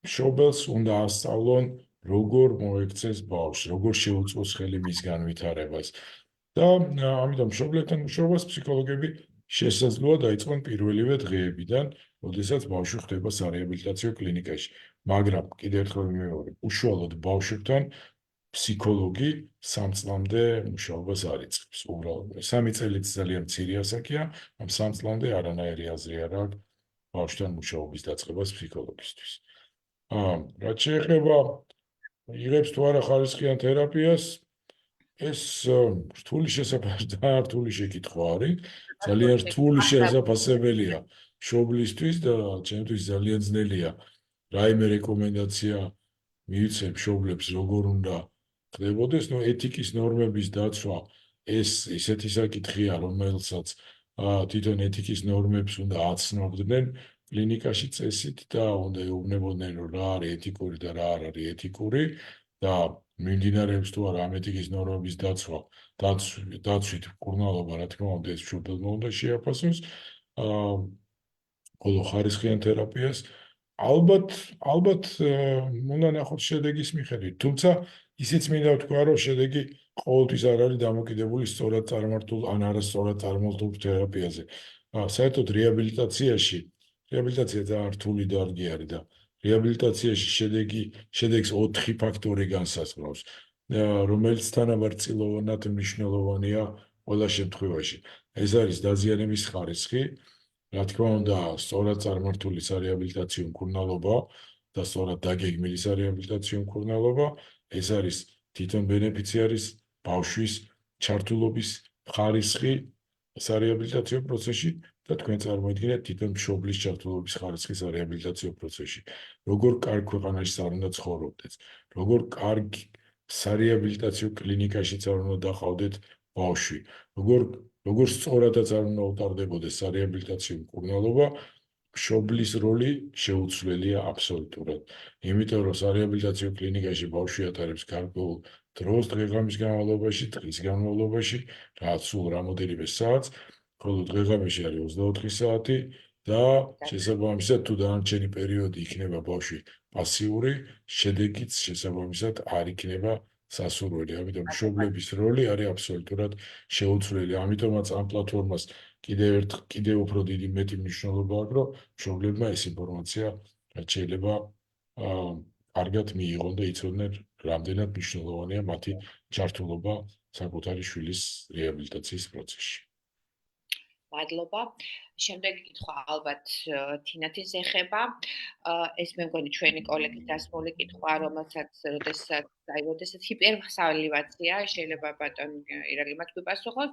მშობელს უნდა ასწავლონ როგორ მოექცეს ბავშვს, როგორ შეუწყოს ხელი მის განვითარებას. და ამიტომ მშობლებთან მუშაობას ფსიქოლოგები შესაძლოა დაიწყონ პირველივე დღეებიდან, როდესაც ბავშვი ხდება სარეაბილიტაციო კლინიკაში. მაგრამ კიდევ ერთხელ ვიმეორებ, უშუალოდ ბავშვებთან ფსიქოლოგი 3 წლამდე მუშაობას არ იწყებს. უბრალოდ 3 წელიც ძალიან მცირე ასაკია, ამ 3 წლამდე არანაირი აზრი არ აქვს ბავშვთან მუშაობის დაწყებას ფსიქოლოგისთვის. რაც შეეხება იღებს თუ არა ხარისხიან თერაპიას, ეს რთული შეკითხვა არის, ძალიან რთული შესაძლებელია მშობლისთვის და ჩემთვის ძალიან ძნელია რაიმე რეკომენდაცია მივიცემ მშობლებს როგორ უნდა ხდებოდეს, ეთიკის ნორმების დაცვა ეს ისეთი საკითხია, რომელსაც თვითონ ეთიკის ნორმებს უნდა აცნობდნენ კლინიკაში წესით და უნდა ეუბნებოდნენ, რომ რა არის ეთიკური და რა არ არის ეთიკური და მიმდინარეობს თუ არა ამ ეთიკის ნორმების დაცვით მკურნალობა, რა თქმა უნდა, ეს მშობელმა უნდა შეაფასოს. ხოლო ხარისხიან თერაპიას ალბათ უნდა ნახოთ შედეგის მიხედვით, თუმცა ისიც მინდა ვთქვა, რომ შედეგი ყოველთვის არ არის დამოკიდებული სწორად წარმართულ ან არასწორად წარმართულ თერაპიაზე. საერთოდ რეაბილიტაცია ძალიან რთული დარგი არის და რეაბილიტაციაში შედეგს 4 ფაქტორი განსაზღვრავს, რომელიც თანაბარწილოვნად მნიშვნელოვანია ყველა შემთხვევაში. ეს არის დაზიანების ხარისხი, რა თქმა უნდა, სწორად წარმართული სარეაბილიტაციო მკურნალობა და სწორად დაგეგმილი სარეაბილიტაციო მკურნალობა, ეს არის თვითონ ბენეფიციარის ბავშვის ჩართულობის ხარისხი სარეაბილიტაციო პროცესში და თქვენ წარმოიდგინეთ თვითონ მშობლის ჩართულობის ხარისხი სარეაბილიტაციო პროცესში. როგორ კარგ ქვეყანაში არ უნდა ცხოვრობდეთ, როგორ კარგ სარეაბილიტაციო კლინიკაშიც არ უნდა დაყავდეთ ბავშვი, როგორ სწორადაც არ უნდა უტარდებოდეს სარეაბილიტაციო მკურნალობა, მშობლის როლი შეუცვლელია აბსოლუტურად. იმიტომ რომ სარეაბილიტაციო კლინიკაში ბავშვი ატარებს გარკვეულ დროს დღე-ღამის განმავლობაში, დღის განმავლობაში, რაც სულ რამოდენიმე საათს, ხოლო დღე-ღამეში არის 24 საათი და შესაბამისად თუ დანარჩენი პერიოდი იქნება ბავშვი პასიური, შედეგიც შესაბამისად არ იქნება სასურველი, ამიტომ მშობლების როლი არის აბსოლუტურად შეუცვლელი. ამიტომაც ამ პლატფორმას კიდევ უფრო დიდი მეტი მნიშვნელობა აქვს, რომ მშობლებმა ეს ინფორმაცია შეიძლება კარგად მიიღონ და იცოდნენ, რამდენად მნიშვნელოვანია მათი ჩართულობა საკუთარი შვილის რეაბილიტაციის პროცესში. მადლობა. შემდეგი კითხვა ალბათ თინათის ეხება. ეს მე მგონი ჩვენი კოლეგის დასმული კითხვა, როდესაც ჰიპერსალივაცია, შეიძლება ბატონ ირაკლი მათ გვიპასუხოს,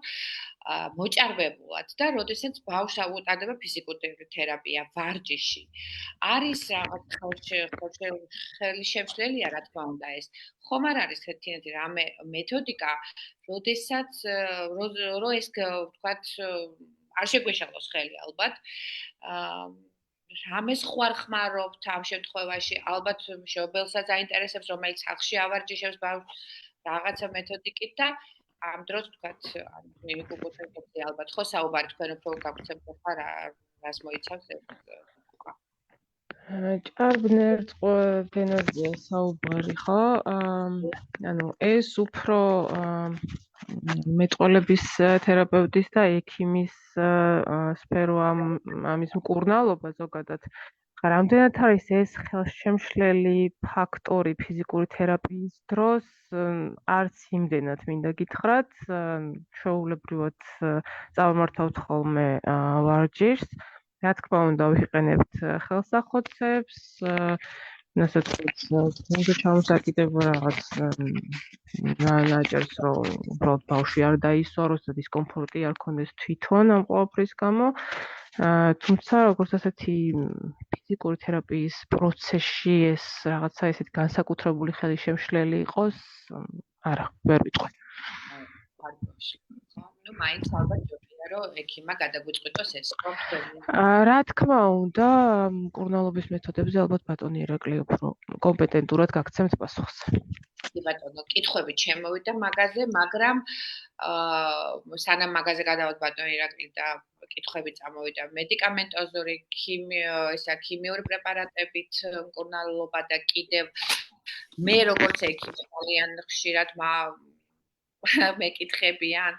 მოჭარბებულად და როდესაც ბავშვს აუტარდება ფიზიკური თერაპია ვარჯიში. არის რაღაც ხელშემშლელია, რა თქმა უნდა ეს. ხომ არ არის თინათი რამე მეთოდიკა, როდესაც რო ეს ვთქვათ არ შეგვეშალოს ხელი ალბათ. რამეს ხوار ხმარობთ ამ შემთხვევაში? ალბათ მშობელსაც აინტერესებს, რომელიც ხალხში ავარჯიშებს ბავშვს რაღაცა მეთოდიკით და ამ დროს ვთქვათ, კლინიკურ ალბათ ხო საუბარი თქვენ უფრო გაგცემთ ხარ რას მოიცავს ეს? ჭარბნერწყვეტენაზეა საუბარი, ხო? ანუ ეს უფრო მეტყველების თერაპევტის და ექიმის სფერო ამის მკურნალობა ზოგადად. რამდენად არის ეს ხელშემშლელი ფაქტორი ფიზიკური თერაპიის დროს, არც იმდენად მინდა გითხრათ, ჩვეულებრივად წავმართავთ ხოლმე ვარჯიშს. რა თქმა უნდა, ვიყენებთ ხელსახოცებს, ასე თქვით, ჩამოსაკიდება რაღაც ნაჭერს, რომ უბრალოდ ბავშვი არ დაისვაროს და დისკომფორტი არ ქონდეს თვითონ ამ ყოველფრის გამო. თუმცა, როგორც ასეთი ფიზიკური თერაპიის პროცესში ეს რაღაცა ესეთი განსაკუთრებული ხელშემშლელი იყოს, არა, ვერ ვიტყვი. ნუ მაინც ალბათ რომ ექიმა გადაგვიწყვიტოს ეს რომ რა თქმა უნდა, მკურნალობის მეთოდებზე ალბათ ბატონი ირაკლი უფრო კომპეტენტურად გაგცემთ პასუხს. ბატონო, კითხვები შემოვიდა მაგაზე, მაგრამ სანამ მაგაზე გადავთ ბატონი ირაკლი და კითხვები წამოვიდა მედიკამენტოზური ქიმიური პრეპარატებით მკურნალობა და კიდევ მე როგორც ექიმი ძალიან ხშირად მეკითხებიან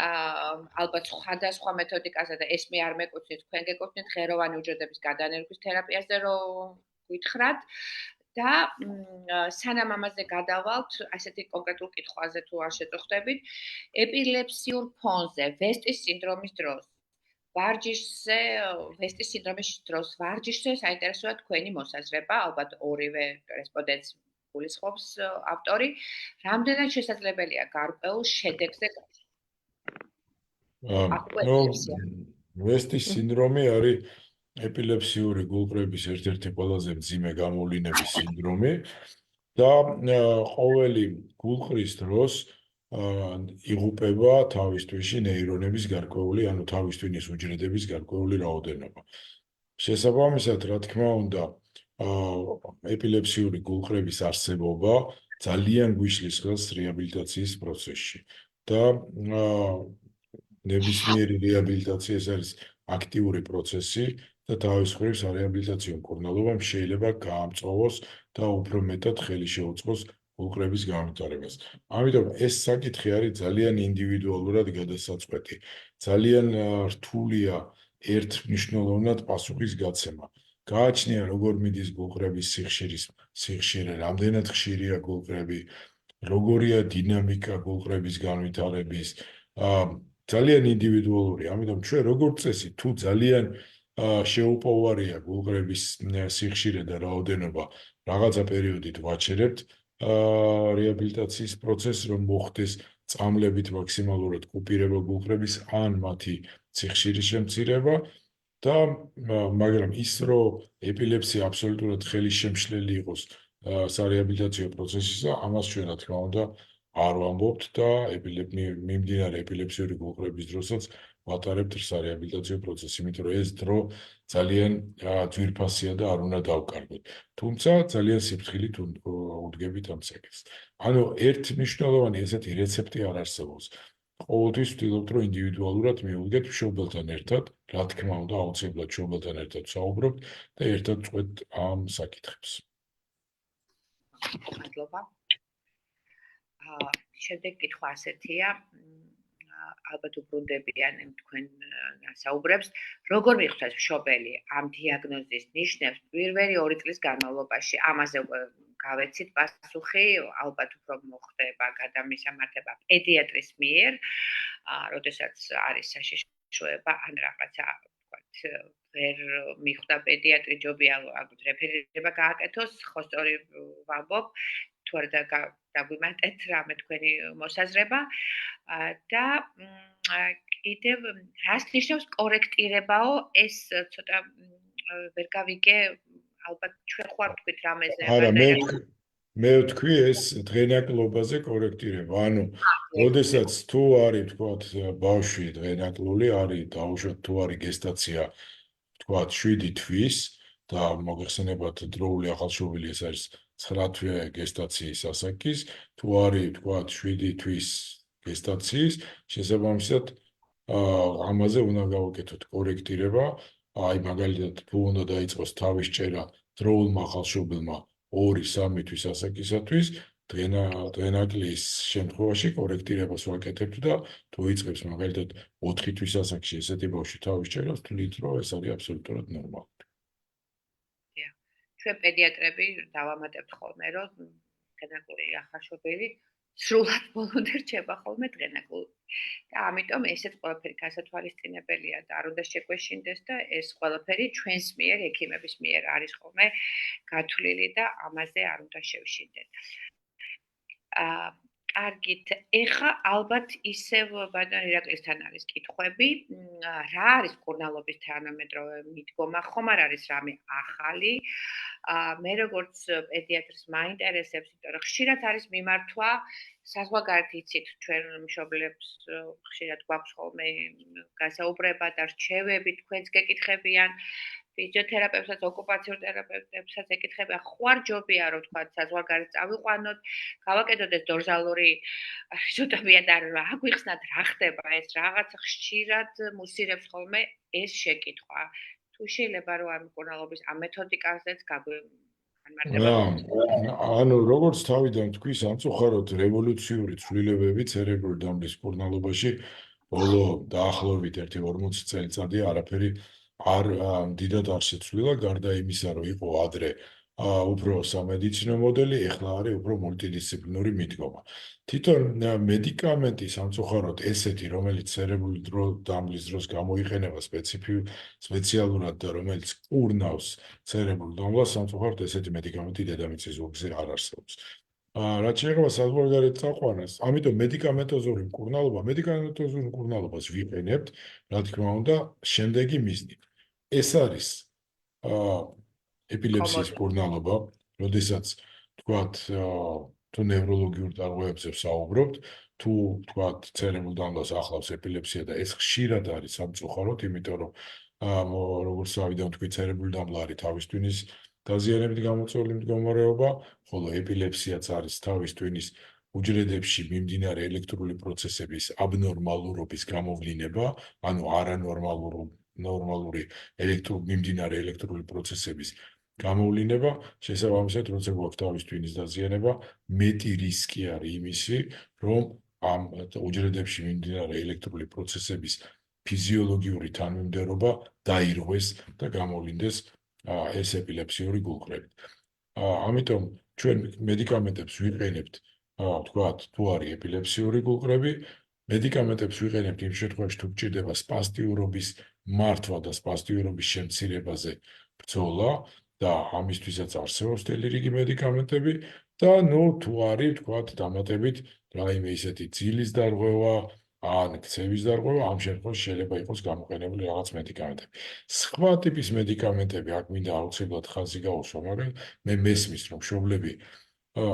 ალბათ სხვადასხვა მეთოდიკაზე და ეს მე არ მეკუთვნით, თქვენ გეკუთვნით ღეროვანი უჯრედების გადანერგვის თერაპიაზე რომ გითხრათ და სანამ ამაზე გადავალთ, ასეთი კონკრეტულ კითხვაზე თუ არ შეწუხდებით, ეპილეფსიურ ფონზე, ვესტის სინდრომის დროს, ვესტის სინდრომის დროს ვარჯიშზე საინტერესოა თქვენი მოსაზრება, ალბათ ორივე რესპონდენტს გულისხმობს ავტორი, რამდენად შესაძლებელია გარკვეულ შედეგზე ვესტის სინდრომი არის ეპილეფსიური გულყრების ერთ-ერთი ყველაზე მძიმე გამოვლინების სინდრომი და ყოველი გულყრის დროს იღუპება თავის თვიში ნეირონების გარკვეული, ანუ თავის თვინის უჯრედების გარკვეული რაოდენობა. შესაბამისად, რა თქმა უნდა, ეპილეფსიური გულყრების არსებობა ძალიან გვიშლის ხელს რეაბილიტაციის პროცესში და ნებისმიერი რეაბილიტაცია ეს არის აქტიური პროცესი და თავის მხრივ სარეაბილიტაციო მკურნალობამ შეიძლება გაამწვავოს და უფრო მეტად ხელი შეუწყოს გულყრების განვითარებას. ამიტომ ეს საკითხი არის ძალიან ინდივიდუალურად გადასაწყვეტი. ძალიან რთულია ერთ მნიშვნელოვნად პასუხის გაცემა. გააჩნია როგორ მიდის გულყრების სიხშირე, რამდენად ხშირია გულყრები, როგორია დინამიკა გულყრების განვითარების, ძალიან ინდივიდუალური. ამიტომ ჩვენ როგორც წესი, თუ ძალიან შეუპოვარია გულყრების სიხშირე და რაოდენობა, რაღაცა პერიოდით ვაჩერებთ რეაბილიტაციის პროცესს, რომ მოხდეს წამლებით მაქსიმალურად კუპირება გულყრების ან მათი სიხშირის შემცირება და მაგრამ ის რომ ეპილეფსია აბსოლუტურად ხელისშემშლელი იყოს სარეაბილიტაციო პროცესისა, ამას ჩვენ რა თქმა უნდა არ ვამბობთ და მიმდინარე ეპილეფსიური გულყრების დროსაც ვატარებთ სარეაბილიტაციო პროცესს, იმიტომ რომ ეს დრო ძალიან ძვირფასია და არ უნდა დავკარგოთ. თუმცა ძალიან სიფრთხილით უდგებით ამ საკითხს. ანუ ერთ მნიშვნელოვანი ესეთი რეცეპტი არ არსებობს. ყოველთვის ვთქვით, რომ ინდივიდუალურად მივუდგეთ მშობელთან ერთად, რა თქმა უნდა, აუცილებლად მშობელთან ერთად ვსაუბრობთ და ერთად ვწყვეტ ამ საკითხებს. მადლობა. შემდეგ კითხვა ასეთია, ალბათ უბრუნდებიან თქვენ საუბრებს, როგორ მიხვდეთ მშობელი ამ დიაგნოზის ნიშნებს პირველი 2 წლის განმავლობაში? ამაზე გავეცით პასუხი, ალბათ უფრო მოხდება გადამისამართება პედიატრის მიერ, როდესაც არის საშიშროება ან რაღაცა, ვთქვათ, ვერ მიხვდა პედიატრი, ჯობია რეფერირება გააკეთოს, ხო სწორი ვამბობ, თუ არა დაგვიმატეთ რამე თქვენი მოსაზრება და კიდევ რას ნიშნავს კორექტირებაო ეს ცოტა ვერ გავიგე ალბათ ჩვენ ხوار თქვით რამეზე არა მე ვთქვი ეს დღენაკლობაზე კორექტირება ანუ როდესაც თუ არის თქვათ ბავშვი დღენაკლული არის დაუშვათ თუ არის გესტაცია თქვათ 7 თვის და მოგეხსენებათ დროული ახალშობილი ეს არის 9 თვე გესტაციის ასაკის თუ არის თქვათ 7 თვის გესტაციის შესაბამისად ამაზე უნდა გავაკეთოთ კორექტირება აი მაგალითად თუ უნდა დაიწყოს თავის ჭერა დროულმა ახალშობილმა 2-3 თვის ასაკისათვის დღენაკლის შემთხვევაში კორექტირებას ვაკეთებთ და თუ იწყებს მაგალითად 4 თვის ასაკში ესეთი ბავშვი თავის ჭერას თვლით რომ ეს არის აბსოლუტურად ნორმალური. ჩვენ პედიატრები დავამატებთ ხოლმე რომ დღენაკლული ახალშობილი სრულად ბოლომდე რჩება ხოლმე დღენაკლული. და ამიტომ ესეც ყველაფერი გასათვალისწინებელია და არ უნდა შეგვეშინდეს და ეს ყველაფერი ჩვენს მიერ, ექიმების მიერ არის ხოლმე გათვლილი და ამაზე არ უნდა შევშინდეთ. კარგით, ეხა ალბათ ისევ ბატონ ირაკლისთან არის კითხვები, რა არის მკურნალობის თანამედროვე მიდგომა, ხომ არ არის რამე ახალი? მე როგორც პედიატრს მაინტერესებს, იმიტომ რომ ხშირად არის მიმართვა საზღვარგარეთ იცით ჩვენ მშობლებს ხშირად გვაქვს ხოლმე გასაუბრება და რჩევები თქვენს გეკითხებიან ფიზიოთერაპევტსაც, ოკუპაციურ თერაპევტებსაც ეკითხებიან, ხوار-ჯობია რომ თქვა საზღვარგარეთ წავიყვანოთ, გავაკეთოთ ეს დორზალური ფიზიოთერაპია და აგვიხსნათ რა ხდება ეს რაღაცა ხშირად მუსირებს ხოლმე ეს შეკითხვა. თუ შეიძლება რომ ამ მკურნალობის ამ მეთოდიკაზეც ანუ როგორც თავიდან თქვი სამწუხაროდ რევოლუციური ცვლილებები ცერებრული დამბლის მკურნალობაში ბოლო დაახლოებით 1-40 წელიწადი არაფერი არ დიდად არ შეცვლილა გარდა იმისა რომ იყო ადრე უფრო სამედიცინო მოდელი, ეხლა არის უფრო მულტიდისციპლინური მიდგომა. თვითონ მედიკამენტი სამწუხაროდ ესეთი, რომელიც ცერებრული დამბლის დროს გამოიყენება სპეციალურად და რომელიც კურნავს ცერებრულ დამბლას, სამწუხაროდ ესეთი მედიკამენტი დედამიწის ზურგზე არ არსებობს. რაც შეეხება საზღვარგარეთ წაყვანას, ამიტომ მედიკამენტოზური მკურნალობას ვიყენებთ, რა თქმა უნდა, შემდეგი მიზნით. ეს არის ეპილეფსიის მკურნალობა, როდესაც თქვათ თუ ნევროლოგიურ დარღვევებზე ვსაუბრობთ, თუ თქვათ ცერებრულ დამბლას ახლავს ეპილეფსია და ეს ხშირად არის სამწუხაროდ, იმიტომ რომ როგორც ავიდან თქვი ცერებრული დამბლა არის თავის ტვინის დაზიანებით გამოწვეული მდგომარეობა, ხოლო ეპილეფსიაც არის თავის ტვინის უჯრედებში მიმდინარე ელექტრული პროცესების აბნორმალურობის გამოვლინება, ანუ არანორმალური მიმდინარე ელექტრული პროცესების გამოვლინება, შესაბამისად, როცა გვაქვს თავის ტვინის დაზიანება, მეტი რისკი არის იმისი, რომ ამ უჯრედებში მიმდინარე ელექტრული პროცესების ფიზიოლოგიური თანმიმდევრობა დაირღვეს და გამოვლინდეს ეს ეპილეფსიური გულყრები. ამიტომ ჩვენ მედიკამენტებს ვიყენებთ, თქვათ, თუ არის ეპილეფსიური გულყრები, მედიკამენტებს ვიყენებთ იმ შემთხვევაში, თუ გჭირდება სპასტიურობის მართვა და სპასტიურობის შემცირებაზე ბრძოლა და ამისთვისაც არსებობს მთელი რიგი მედიკამენტები და თუ არის, თქვათ, დამატებით რაიმე ისეთი ძილის დარღვევა ან ქცევის დარღვევა, ამ შემთხვევაში შეიძლება იყოს გამოყენებული რაღაც მედიკამენტები. სხვა ტიპის მედიკამენტები, აქ მინდა აუცილებლად ხაზი გაუსვა, მაგრამ მე მესმის, რომ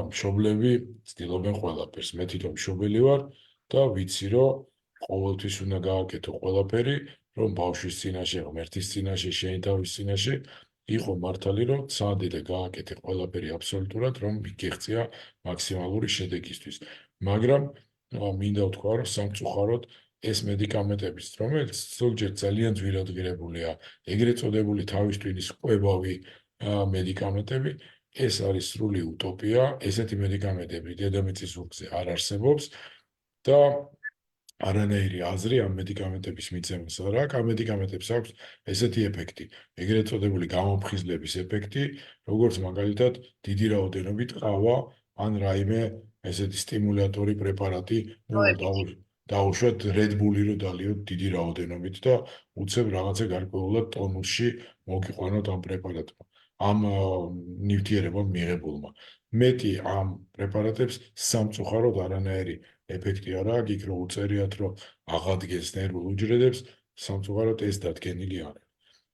მშობლები ცდილობენ ყველაფერს. მე თვითონ მშობელი ვარ და ვიცი, რომ ყოველთვის უნდა გააკეთო ყველაფერი, რომ ბავშვის წინაშე, ღმერთის წინაშე, შენი თავის წინაშე იყო მართალი, რომ ცადე და გააკეთე ყველაფერი აბსოლუტურად, რომ მიგეღწია მაქსიმალური შედეგისთვის. მაგრამ მინდა ვთქვა, რომ სამწუხაროდ ეს მედიკამენტებიც, რომელიც ზოგჯერ ძალიან ძვირადღირებულია, ეგრეთ წოდებული თავის ტვინის ყვებავი მედიკამენტები, ეს არის სრული უტოპია, ესეთი მედიკამენტები დედამიწის ზურგზე არ არსებობს და არანაირი აზრი ამ მედიკამენტების მიცემას არ აქვს. ამ მედიკამენტებს აქვს ესეთი ეფექტი, ეგრეთ წოდებული გამოფხიზლების ეფექტი, როგორც მაგალითად დიდი რაოდენობით ყავა ან რაიმე ესეთი სტიმულატორი პრეპარატი, დაუშვათ Red Bull-ი რო დალიოთ დიდი რაოდენობით და უცებ რაღაცა გარკვეულად ტონუსში მოგიყვანოთ ამ პრეპარატმა. ამ ნივთიერებამ მიღებულმა. მეტი ამ პრეპარატებს სამწუხაროდ არანაირი ეფექტი არ აქვს, იქ რო უწერიათ, რომ აღადგენს ნერვულ უჯრედებს, სამწუხაროდ ეს დადგენილი არ არის.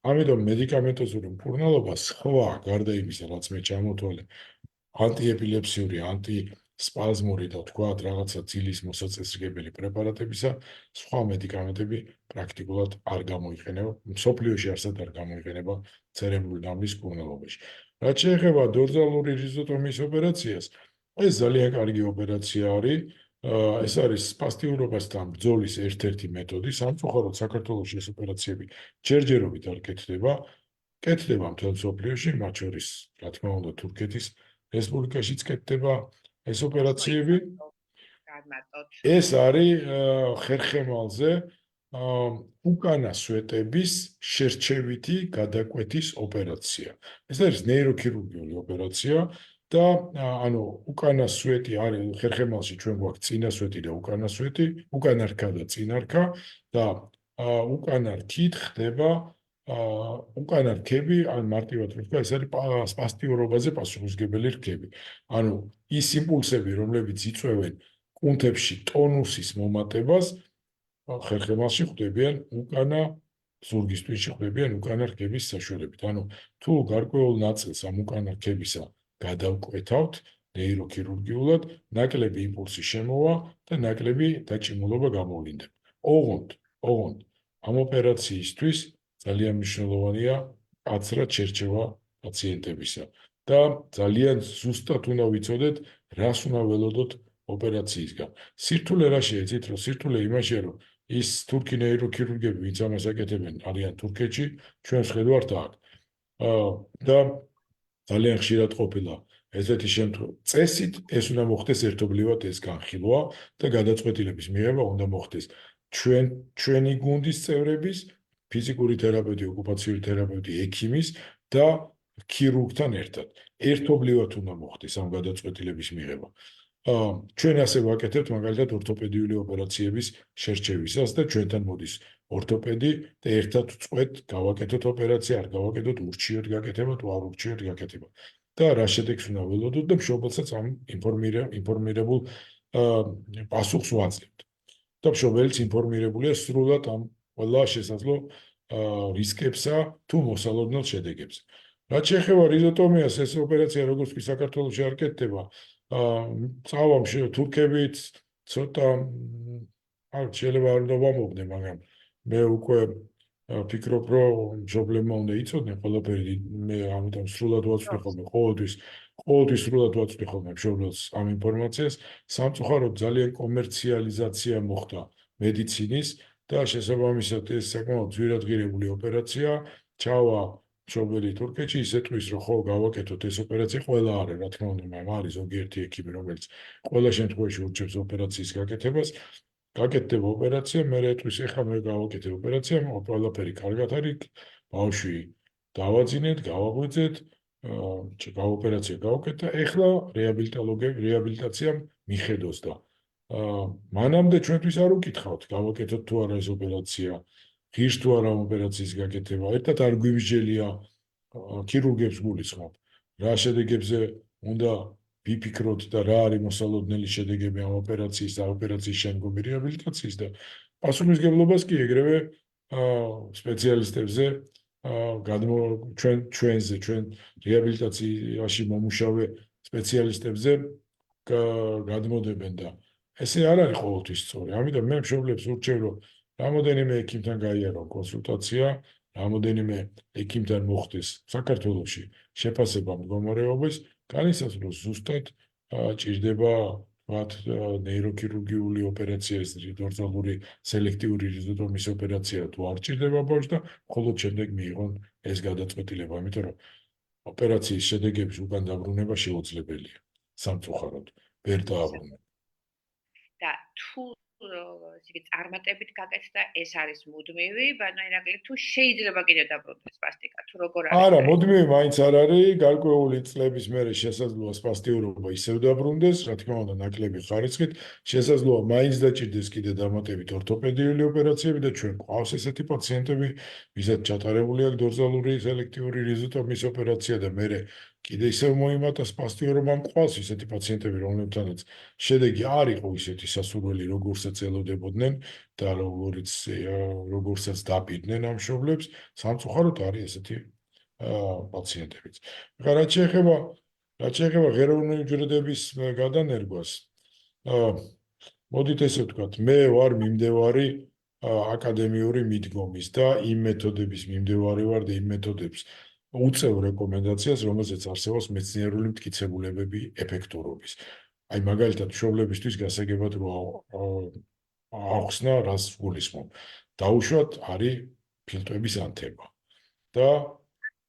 ამიტომ მედიკამენტოზური მკურნალობა სხვა გარდა იმისა, რაც მე ჩამოთვალე, ანტიეპილეფსიური, ანტისპაზმური და თქვათ რაღაცა ძილის მოსაწესრიგებელი პრეპარატებისა, სხვა მედიკამენტები პრაქტიკულად არ გამოიყენება, მსოფლიოში არსად არ გამოიყენება ცერებრული დამბლის მკურნალობაში. რაც შეეხება დორზალური რიზოტომიის ოპერაციას, ეს ძალიან კარგი ოპერაცია არის. ეს არის სპასტიურობასთან ბრძოლის ერთ-ერთი მეთოდი. სამწუხაროდ საქართველოში ეს ოპერაციები ჯერჯერობით არ კეთდება. კეთდება მთელ მსოფლიოში, მათ შორის, რა თქმა უნდა, თურქეთის რესპუბლიკაშიც კეთდება ეს ოპერაციები. ეს არის ხერხემალზე უკანა სვეტების შერჩევითი გადაკვეთის ოპერაცია. ეს არის ნეიროქირურგიული ოპერაცია და ანუ უკანა სვეტი არის ხერხემალში ჩვენ გვაქვს წინა სვეტი და უკანა სვეტი, უკანა რქა და წინა რქა და უკანა რქით ხდება უკანა რქები, ან მარტივად ვთქვა, ეს არის სპასტიურობაზე პასუხისმგებელი რქები. ანუ ის იმპულსები, რომლებიც იწვევენ კუნთებში ტონუსის მომატებას, ხერხემალში ხდებიან უკანა ზურგის ტვინში ხდებიან უკანა რქების საშუალებით. ანუ თუ გარკვეულ ნაწილს ამ უკანა რქებისა გადავკვეთავთ ნეიროქირურგიულად, ნაკლები იმპულსი შემოვა და ნაკლები დაჭიმულობა გამოვლინდება. ოღონდ ამ ოპერაციისთვის ძალიან მნიშვნელოვანია კაცრად შერჩევა პაციენტებისა და ძალიან ზუსტად უნდა ვიცოდეთ, რას უნდა ველოდოთ ოპერაციისგან. სირთულე რა შეეცით, რომ სირთულე იმაშია, რომ ის თურქი ნეიროქირურგები, ვინც ამას აკეთებენ, არიან თურქეთში, ჩვენს ხედვართ აქ. და ძალიან ხშირად ყოფილა ესეთი შემთხვევა. წესით ეს უნდა მოხდეს ერთობლივად ეს განხილვა და გადაწყვეტილების მიღება უნდა მოხდეს ჩვენი გუნდის წევრების, ფიზიკური თერაპევტი, ოკუპაციური თერაპევტი, ექიმის და ქირურგთან ერთად. ერთობლივად უნდა მოხდეს ამ გადაწყვეტილების მიღება. ჩვენ ასე ვაკეთებთ მაგალითად ორთოპედიული ოპერაციების შერჩევისას და ჩვენთან მოდის ორთოპედი და ერთად წყვეთ, გავაკეთოთ ოპერაცია, არ გავაკეთოთ, ურჩიოთ გაკეთება, თუ არ ურჩიოთ გაკეთება. და რა შედეგს უნდა ველოდოთ და მშობელსაც ამ ინფორმირებულ პასუხს ვაძლევთ. და მშობელიც ინფორმირებულია სრულად ამ ყველა შესაძლო რისკებსა თუ მოსალოდნელ შედეგებზე. რაც შეეხება რიზოტომიას, ეს ოპერაცია როგორც კი საქართველოში არ კეთდება, წავამ თურქებით ცოტა შეიძლება არ უნდა ვამობნე, მაგრამ მე უკვე ფიქრობ, რომ მშობლებმა უნდა იცოდნენ ყველაფერი, მე ამიტომ სრულად ვაწვდი ხოლმე, ყოველთვის სრულად ვაწვდი ხოლმე მშობლებს ამ ინფორმაციას. სამწუხაროდ ძალიან კომერციალიზაცია მოხდა მედიცინის და შესაბამისად ეს საკმაოდ ძვირადღირებული ოპერაცია ჩავა მშობელი თურქეთში, ისე ტყვის, რომ ხო გავაკეთოთ ეს ოპერაცია, ყველა არის, რა თქმა უნდა, მაგრამ არის ზოგიერთი ექიმი, რომელიც ყველა შემთხვევაში ურჩევს ოპერაციის გაკეთებას. გაკეთდება ოპერაცია, მე ეტყვის, ეხლა მე გავაკეთე ოპერაცია, ყველაფერი კარგად არის, ბავშვი დავაძინეთ, გავაღვიძეთ, ოპერაცია გავაკეთე, ეხლა რეაბილიტაციამ მიხედოს და მანამდე ჩვენთვის არ უკითხავთ, გავაკეთოთ თუ არა ეს ოპერაცია, ღირს თუ არა ოპერაციის გაკეთება, ერთად არ გვიმსჯელია ქირურგებს გულისხმობ, რა შედეგებზე უნდა ვიფიქროთ და რა არის მოსალოდნელი შედეგები ამ ოპერაციის და ოპერაციის შემდგომი რეაბილიტაციის და პასუხისმგებლობას კი ეგრევე სპეციალისტებზე ჩვენ რეაბილიტაციაში მომუშავე სპეციალისტებზე გადმოდებენ და ესე არ არის ყოველთვის სწორი. ამიტომ მე მშობლებს ურჩევ, რომ რამოდენიმე ექიმთან გაიარო კონსულტაცია, რამოდენიმე ექიმთან მოხდეს საქართველოში შეფასება მდგომარეობის, განისაზღვროს ზუსტად ჭირდება ნეიროქირურგიული ოპერაცია, დორზალური სელექტიური რიზოტომის ოპერაცია თუ არ ჭირდება ბავშვს და მხოლოდ შემდეგ მიიღონ ეს გადაწყვეტილება, იმიტომ რომ ოპერაციის შედეგების უკან დაბრუნება შეუძლებელია სამწუხაროდ ვერ დააბრუნება. და თუ ისე წარმატებით გაკეთდა ეს არის მუდმივი, ბანაირაკლი თუ შეიძლება კიდევ დაბრუნდეს სპასტიკა, თუ როგორ არის? არა, მუდმივი მაინც არ არის, გარკვეული წლების მერე შესაძლოა სპასტიურობა ისევ დაბრუნდეს, რა თქმა უნდა, ნაკლები ხარისხით, შესაძლოა მაინც დაჭირდეს კიდე დამატებით ორთოპედიული ოპერაციები და ჩვენ გვყავს ესეთი პაციენტები, ვისაც ჩატარებული აქვს დორზალური სელექტიური რიზოტომის ოპერაცია და მერე კიდე ისევ მოიმატა სპასტიურობა მყავს ისეთი პაციენტები, რომლებთანაც შედეგი არ იყო ისეთი სასურველი, როგორცაც ელოდებოდნენ და როგორცაც დაპირდნენ ამ მშობლებს, სამწუხაროდ არის ესეთი პაციენტებიც. რაც შეეხება ღეროვნული უჯრედების გადანერგვას, მოდით ესე ვთქვათ, მე ვარ მიმდევარი აკადემიური მიდგომის და იმ მეთოდების მიმდევარი ვარ და იმ მეთოდებს უწევ რეკომენდაციას, რომელზეც არსებობს მეცნიერული მტკიცებულებები ეფექტურობის. აი მაგალითად, მშობლებისთვის გასაგებად რო ახსნა, რას გულისხმობ. დაუშვათ არის ფილტვების ანთება და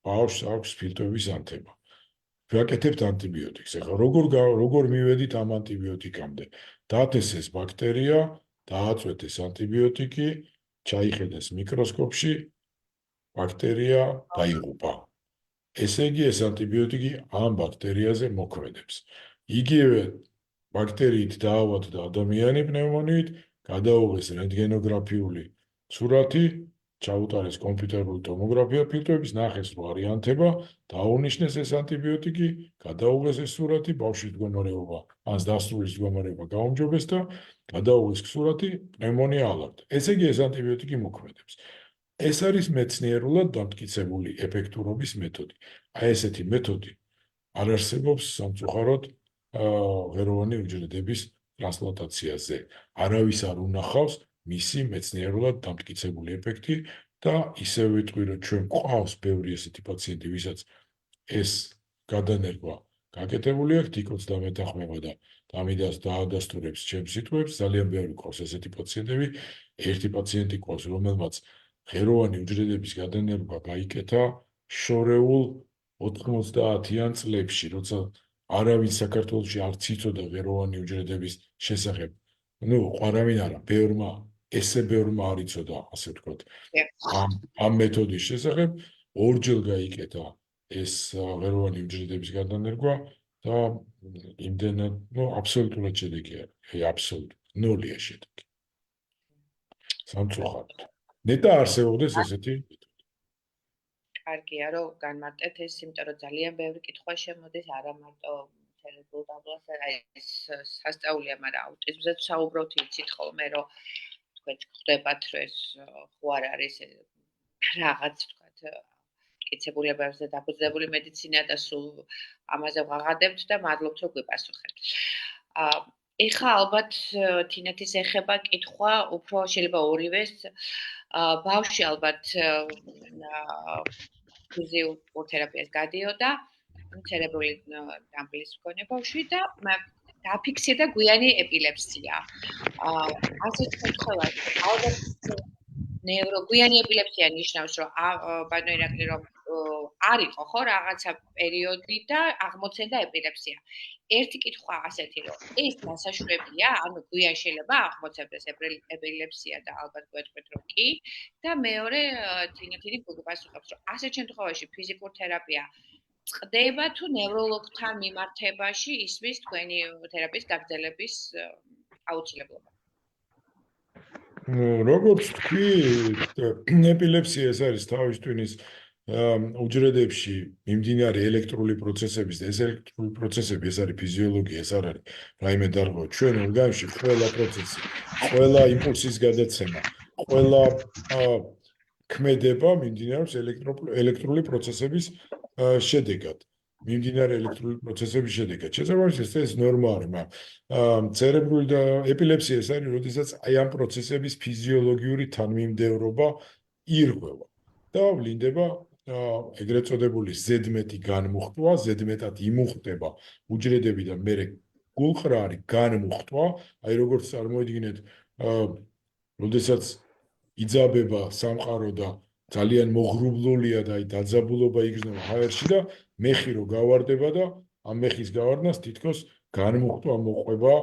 ბავშვს აქვს ფილტვების ანთება. ვაკეთებთ ანტიბიოტიკს. ეხლა როგორ მივედით ამ ანტიბიოტიკამდე? დათესეს ბაქტერია, დააწვეთეს ანტიბიოტიკი, ჩაიხედეს მიკროსკოპში, ბაქტერია დაიღუპა. ესე იგი, ეს ანტიბიოტიკი ამ ბაქტერიაზე მოქმედებს. იგივე ბაქტერიით დაავადდა ადამიანი პნევმონიით, გადაუღეს რენტგენოგრაფიული სურათი, ჩაუტარეს კომპიუტერული ტომოგრაფია ფილტვების, ნახეს რომ არის ანთება, დაუნიშნეს ეს ანტიბიოტიკი, გადაუღეს ეს სურათი, ბავშვის მდგომარეობა, ან დასრულის მდგომარეობა გაუმჯობეს და გადაუღეს სურათი, პნევმონია ალავდა. ესე იგი, ეს ანტიბიოტიკი მოქმედებს. ეს არის მეცნიერულად დამტკიცებული ეფექტურობის მეთოდი. აი ესეთი მეთოდი არ არსებობს სამწუხაროდ ღეროვანი უჯრედების ტრანსპლანტაციაზე. არავის არ უნახავს მისი მეცნიერულად დამტკიცებული ეფექტი და ისევ ვიტყვი, რომ ჩვენ გვყავს ბევრი ესეთი პაციენტი, ვისაც ეს გადანერგვა გაკეთებული აქვს, თიკოც დამეთანხმება და დამიდას დაადასტურებს ჩემს სიტყვებს, ძალიან ბევრი ყავს ესეთი პაციენტები. ერთი პაციენტი ყავს, რომელმაც ღეროვანი უჯრედების გადანერგვა გაიკეთა შორეულ 90-იან წლებში, როცა არავის საქართველოში არც იცოდა ღეროვანი უჯრედების შესახებ. არავინ არა, ბევრმა, ესე ბევრმა არ იცოდა, ასე ვთქვათ, ამ მეთოდის შესახებ. ორჯერ გაიკეთა ეს ღეროვანი უჯრედების გადანერგვა და იმდენად, აბსოლუტურად შედეგი არ არის, აბსოლუტურად, ნულია შედეგი. სამწუხაროდ. ნეტა არსებობდეს ესეთი. კარგია, რომ განმარტეთ ეს, იმიტომ რომ ძალიან ბევრი კითხვა შემოდის, არა მარტო ცერებრულ დაბლას, აი ეს სასწაულია, მაგრამ აუტიზმზეც საუბრობთ, იცით ხოლმე, რომ თქვენ ხდებათ, რომ ეს ხო არ არის რაღაც, ვთქვათ, მტკიცებულებებზე დაფუძნებული მედიცინა და სულ ამაზე ვაღადებთ და მადლობთ, რომ გვიპასუხებთ. ეხლა ალბათ თინეთის ეხება კითხვა, უფრო შეიძლება ორივეს. ბავშვი ალბათ ფიზიურ თერაპიას გადიოდა, ცერებრული დამბლის მქონე ბავშვი და დაფიქსირდა გვიანი ეპილეფსია. ასეთ შემთხვევაში ალბათ გვიანი ეპილეფსია ნიშნავს, რომ ბანოირაკლი რომ არ იყო ხო რაღაცა პერიოდი და აღმოცენდა ეპილეფსია. ერთი კითხვა ასეთი, რომ ეს დასაშვებია, ანუ გვიან შეიძლება აღმოცენდეს ეპილეფსია და ალბათ გვეტყვით, რომ კი და მეორე თინათინი გუგუპასუხებს, რომ ასეთ შემთხვევაში ფიზიკურ თერაპია წყდება თუ ნევროლოგთან მიმართებაში ისმის თქვენი თერაპიის გაგრძელების აუცილებლობა. როგორც თქვი, ეპილეფსია ეს არის თავის ტვინის უჯრედებში მიმდინარე ელექტრული პროცესების და ეს ელექტრული პროცესები ეს არის ფიზიოლოგია, ეს არ არის რაიმე დარღვევა. ჩვენ ორგანიზმში ყველა პროცესი, ყველა იმპულსის გადაცემა, ყველა ქმედება მიმდინარეობს ელექტრული პროცესების შედეგად. მიმდინარე ელექტრული პროცესების შედეგად. შესაბამისად, ეს ნორმა არის, მაგრამ ცერებრული და ეპილეფსია ეს არის, როდესაც აი ამ პროცესების ფიზიოლოგიური თანმიმდევრობა ირღვევა და ვლინდება ეგრეთ წოდებული ზედმეტი განმუხტვა, ზედმეტად იმუხტება უჯრედები და მერე გულყრარი განმუხტვა, აი როგორც წარმოიდგინეთ, როდესაც იძაბება სამყარო და ძალიან მოღრუბლულია და აი დაძაბულობა იგრძნობა ჰაერში და მეხი რო გავარდება და ამ მეხის გავარდნას თითქოს განმუხტვა მოყვება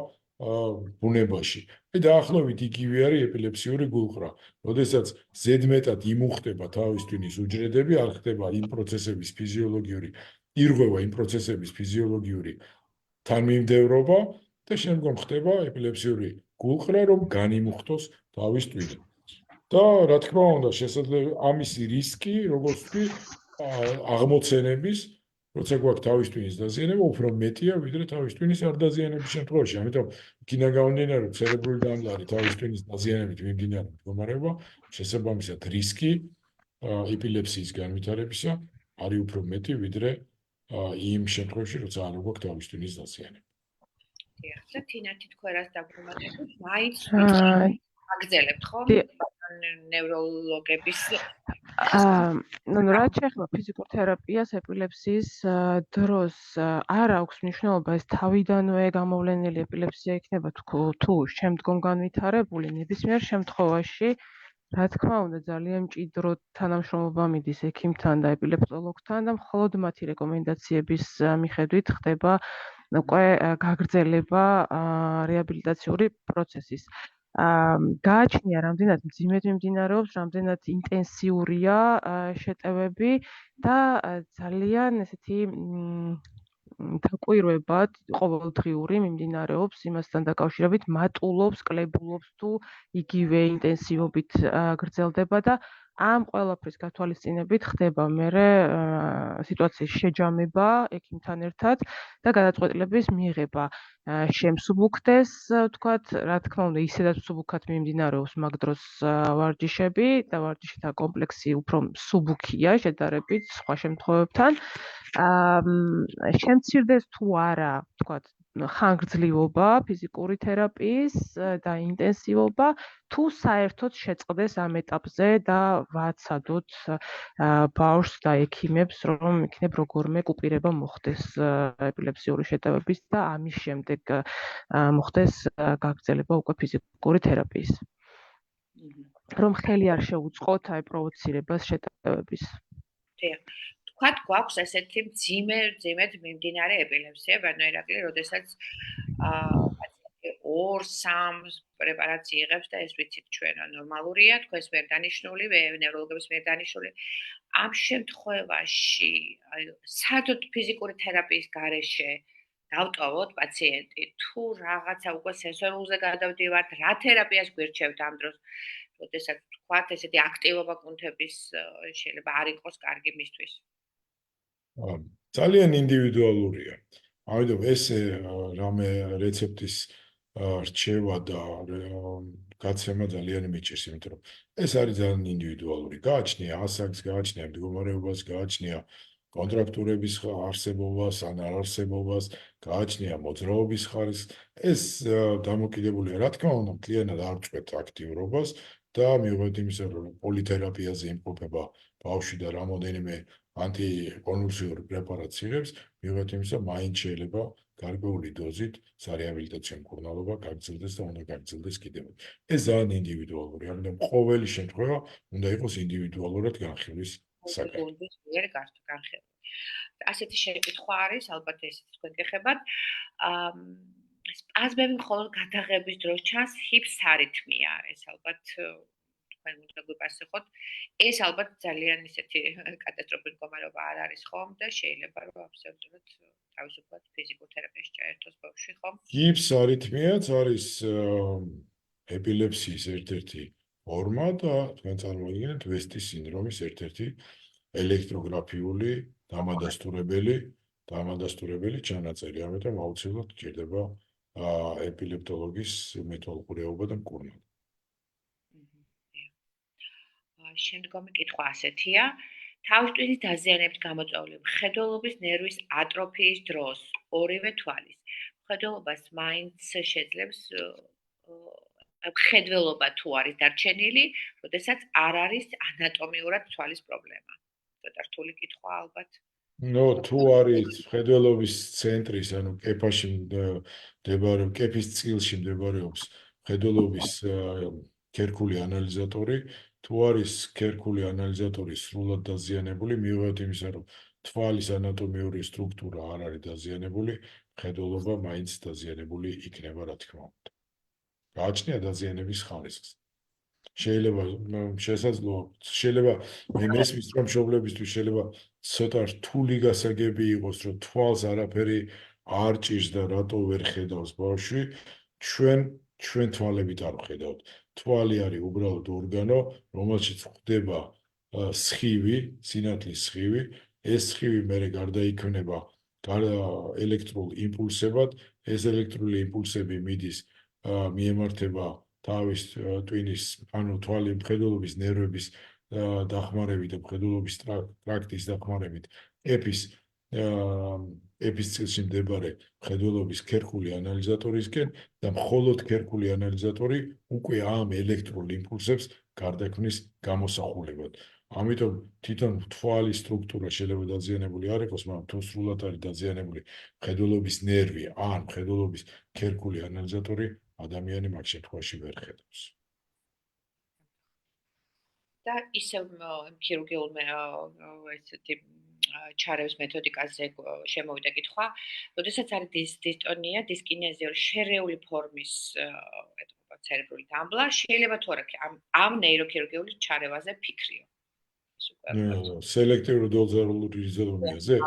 ბუნებაში. და დაახლოებით იგივე არის ეპილეფსიური გულყრა. როდესაც ზედმეტად იმუხტება თავის ტვინის უჯრედები, არ ხდება იმ პროცესების ფიზიოლოგიური ირღვევა იმ პროცესების ფიზიოლოგიური თანმიმდევრობა და შემდგომ ხდება ეპილეფსიური გულყრა, რომ განიმუხტოს თავის ტვინი. და რა თქმა უნდა, შესაძლოა ამის რისკი, როგორც ვთქვი, აღმოცენების, როცა გვაქვს თავის ტვინის დაზიანება, უფრო მეტია, ვიდრე თავის ტვინის არ დაზიანების შემთხვევაში. ამიტომ იქიდან გამომდინარე, რომ ცერებრული დამლარი თავის ტვინის დაზიანებით მიმდინარე მდგომარეობა, შესაბამისად რისკი ეპილეფსიის განვითარებისა არის უფრო მეტი, ვიდრე იმ შემთხვევაში, როცა არ გვაქვს თავის ტვინის დაზიანება. და თინათი თქვენ რას დაგვიმატებთ? მაინც აგრძელებთ ხო? ნევროლოგების რაც შეეხება ფიზიკურ თერაპიას ეპილეფსიის დროს არ აქვს მნიშვნელობა ეს თავიდანვე გამოვლენილი ეპილეფსია იქნება თუ შემდგომ განვითარებული ნებისმიერ შემთხვევაში რა თქმა უნდა ძალიან მჭიდროდ თანამშრომლობა მიდის ექიმთან და ეპილეპტოლოგთან და მხოლოდ მათი რეკომენდაციების მიხედვით ხდება უკვე გაგრძელება რეაბილიტაციური პროცესის. გააჩნია რამდენად მძიმედ მიმდინარეობს, რამდენად ინტენსიურია შეტევები და ძალიან ესეთი დაკვირვებად ყოველდღიური მიმდინარეობს იმასთან დაკავშირებით, მატულობს, კლებულობს თუ იგივე ინტენსივობით გრძელდება და ამ ყველაფრის გათვალისწინებით ხდება მერე სიტუაციის შეჯამება ექიმთან ერთად და გადაწყვეტილების მიღება. შემსუბუქდეს, ვთქვათ, რა თქმა უნდა, ისედაც მსუბუქად მიმდინარეობს მაგ დროს ვარჯიშები და ვარჯიშთა კომპლექსი უფრო მსუბუქია შედარებით სხვა შემთხვევებთან. შემცირდეს თუ არა, ვთქვათ, ხანგრძლივობა ფიზიკური თერაპიის და ინტენსივობა, თუ საერთოდ შეწყდეს ამ ეტაპზე და ვაცადოთ ბავშვს და ექიმებს, რომ იქნებ როგორმე კუპირება მოხდეს ეპილეფსიური შეტევების და ამის შემდეგ მოხდეს გაგრძელება უკვე ფიზიკური თერაპიის. რომ ხელი არ შეუწყოთ აი პროვოცირებას შეტევების. თქვათ გვაქვს ესეთი მძიმედ მიმდინარე ეპილეფსია, ბანო ირაკლი, როდესაც პაციენტი 2-3 პრეპარატს იღებს და ეს ვიცით ჩვენ ნორმალურია, თქვენს მიერ დანიშნული, ნევროლოგების მიერ დანიშნული. ამ შემთხვევაში, აი, საერთოდ ფიზიკური თერაპიის გარეშე დავტოვოთ პაციენტი, თუ რაღაცა უკვე სენსორულზე გადავდივართ, რა თერაპიას გვირჩევთ ამ დროს, როდესაც თქვათ ესეთი აქტივობა კუნთების შეიძლება არ იყოს კარგი მისთვის. ძალიან ინდივიდუალურია. ამიტომ ეს რამე რეცეპტის რჩევა და გაცემა ძალიან მიჭირს, იმიტომ რომ ეს არის ძალიან ინდივიდუალური. გააჩნია ასაკს, გააჩნია მდგომარეობას, გააჩნია კონტრაქტურების არსებობას ან არარსებობას, გააჩნია მოძრაობის ხარისხს. ეს დამოკიდებულია, რა თქმა უნდა, მთლიანად არ წვეთ აქტიურობას და მიუხედავად იმისა, რომ პოლითერაპიაზე იმყოფება ბავშვი და რამოდენიმე ანტიკონვულსიური პრეპარატს იღებს, მიუხედავად იმისა, მაინც შეიძლება გარკვეული დოზით სარეაბილიტაციო მკურნალობა გაგრძელდეს და უნდა გაგრძელდეს კიდევ. ეს ძალიან ინდივიდუალურია, ამიტომ ყოველი შემთხვევა უნდა იყოს ინდივიდუალურად განხილვის საკითხი. ასეთი შეკითხვა არის, ალბათ ესეც თქვენ გეხებათ. სპაზმები მხოლოდ გადაღების დროს ჩანს, ჰიპს არითმია, ეს ალბათ თქვენ უნდა გვიპასუხოთ. ეს ალბათ ძალიან ისეთი კატასტროფული მდგომარეობა არ არის ხომ და შეიძლება რომ აბსოლუტურად თავისუფლად ფიზიკურ თერაპიაში ჩაერთოს ბავშვი ხომ? ჰიპს არითმიაც არის ეპილეფსიის ერთ-ერთი ფორმა და თქვენ წარმოიდგინეთ ვესტის სინდრომის ერთ-ერთი ელექტროგრაფიული დამადასტურებელი ჩანაწერი. ამიტომ აუცილებლად გჭირდება ეპილეპტოლოგის მეთვალყურეობა და მკურნალობა. შემდგომი კითხვა ასეთია. თავის ტვინის დაზიანებით გამოწვეული მხედველობის ნერვის ატროფიის დროს ორივე თვალის მხედველობას მაინც შეძლებს მხედველობა თუ არის დარჩენილი, როდესაც არ არის ანატომიურად თვალის პრობლემა. ცოტა რთული კითხვა ალბათ. თუ არის მხედველობის ცენტრის, ანუ კეფაში მდებარეობს, კეფის წყილში მდებარეობს მხედველობის ქერქული ანალიზატორი, თუ არის ქერქული ანალიზატორი სრულად დაზიანებული, მიუხედავად იმისა, რომ თვალის ანატომიური სტრუქტურა არ არის დაზიანებული, მხედველობა მაინც დაზიანებული იქნება, რა თქმა უნდა. გააჩნია დაზიანების ხარისხს. შეიძლება შეიძლება მე მესმის რომ მშობლებისთვის შეიძლება ცოტა რთული გასაგები იყოს, რომ თვალს არაფერი არ ჭირს და რატო ვერ ხედავს ბავშვი, ჩვენ თვალებით არ ვხედავთ. თვალი არის უბრალოდ ორგანო, რომელშიც ხდება სხივი, სინათლის სხივი, ეს სხივი მერე გარდაიქმნება ელექტრულ იმპულსებად, ეს ელექტრული იმპულსები მიდის მიემართება თავის ტვინის, ანუ თვალი მხედველობის ნერვების დახმარებით და მხედველობის ტრაქტის დახმარებით ეპის წილში მდებარე მხედველობის ქერქული ანალიზატორისკენ და მხოლოდ ქერქული ანალიზატორი უკვე ამ ელექტრულ იმპულსებს გარდაქმნის გამოსახულებად. ამიტომ თვითონ თვალის სტრუქტურა შეიძლება დაზიანებული არ იყოს, მაგრამ თუ სრულად არის დაზიანებული მხედველობის ნერვი ან მხედველობის ქერქული ანალიზატორი, ადამიანი მაგ შემთხვევაში ვერ ხედავს. და ისევ ქირურგიულ ესეთი ჩარევის მეთოდიკაზე შემოვიდა კითხვა, როდესაც არის დისტონია, დისკინეზიური შერეული ფორმის ცერებრული დამბლა, შეიძლება თუ არა ამ ნეიროქირურგიული ჩარევაზე ფიქრიო. სელექტიური დოზალური იზოტომიაზე?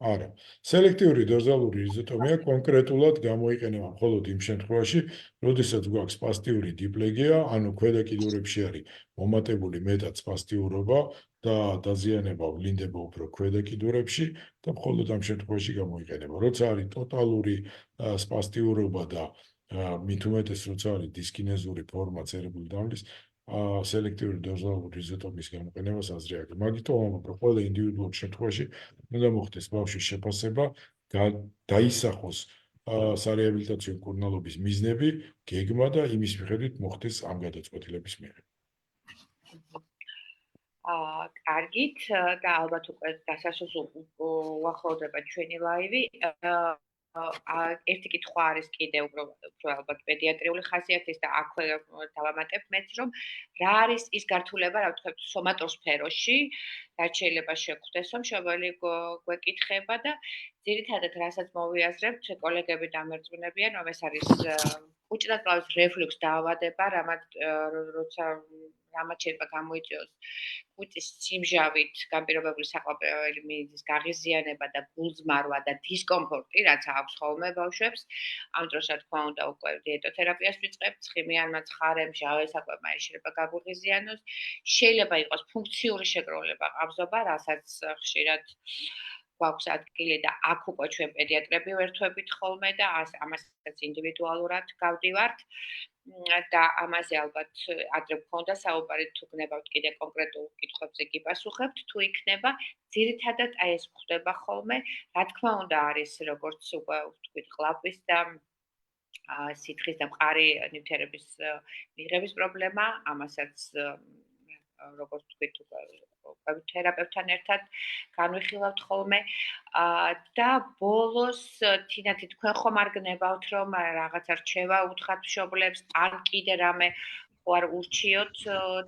არა. სელექტიური დოზალური იზოტომია კონკრეტულად გამოიყენება მხოლოდ იმ შემთხვევაში, როდესაც გვაქვს სპასტიური დიპლეგია, ანუ ქვედა კიდურებში არის მომატებული მეტად სპასტიურობა და დაზიანება ვლინდება უფრო ქვედა კიდურებში და მხოლოდ ამ შემთხვევაში გამოიყენება. როცა არის ტოტალური სპასტიურობა და მით უმეტეს როცა არის დისკინეზური ფორმა ცერებრული დამბლის, სელექტიური დოზალური იზოტომის გამოყენებას აზრი აქვს. მაგითო ამბობ, ყველა ინდივიდუალურ შემთხვევაში უნდა მოხდეს ბავშვის შეფასება, დაისახოს სარეაბილიტაციო მკურნალობის მიზნები, გეგმა და იმის მიხედვით მოხდეს ამ გადაწყვეტილების მიღება. კარგით და ალბათ უკვე დასასრულს უახლოვდება ჩვენი ლაივი. ერთი კითხვა არის კიდე უფრო ალბათ პედიატრიული ხასიათის და აქვე დავამატებ მეც რომ რა არის ის გართულება, რა ვთქვათ, სომატურ სფეროში, რაც შეიძლება შეგვხვდეს, რომ მშობელი გვეკითხება და ძირითადად რასაც მოვიაზრებთ, კოლეგები დამერწმუნებიან, რომ ეს არის უჭირატყავის რეფლუქს დაავადება, როცა შეიძლება გამოიწვიოს კუჭის სიმჟავით განპირობებული საყოველთაო მიზნის გაღიზიანება და გულძმარვა და დისკომფორტი, რაც აქვს ხოლმე ბავშვებს. ამ დროს, რა თქმა უნდა, უკვე დიეტოთერაპიას ვიწყებთ, ცხიმიანმა ცხარემ, ჟავესაკვებმა შეიძლება გაგუღიზიანოს. შეიძლება იყოს ფუნქციური შეგროვება ყავზობა, რასაც ხშირად გვაქვს ადგილი და აქ უკვე ჩვენ პედიატრები ვერთვებით ხოლმე და ამასაც ინდივიდუალურად გავდივართ. და ამაზე ალბათ ადრე გქონდა საუბარი, თუ გნებავთ კიდე კონკრეტულ კითხვებზე გიპასუხებთ, თუ იქნება ძირითადად აი ეს ხდება ხოლმე, რა თქმა უნდა არის როგორც უკვე ვთქვით ყლაპის და სითხის და მყარი ნივთიერების მიღების პრობლემა, ამასაც როგორც ვთქვით თერაპევტთან ერთად განვიხილავთ ხოლმე და ბოლოს თინათი თქვენ ხომ არ გნებავთ რომ რაღაცა რჩევა უთხრათ მშობლებს ან კიდე რამე არ ურჩიოთ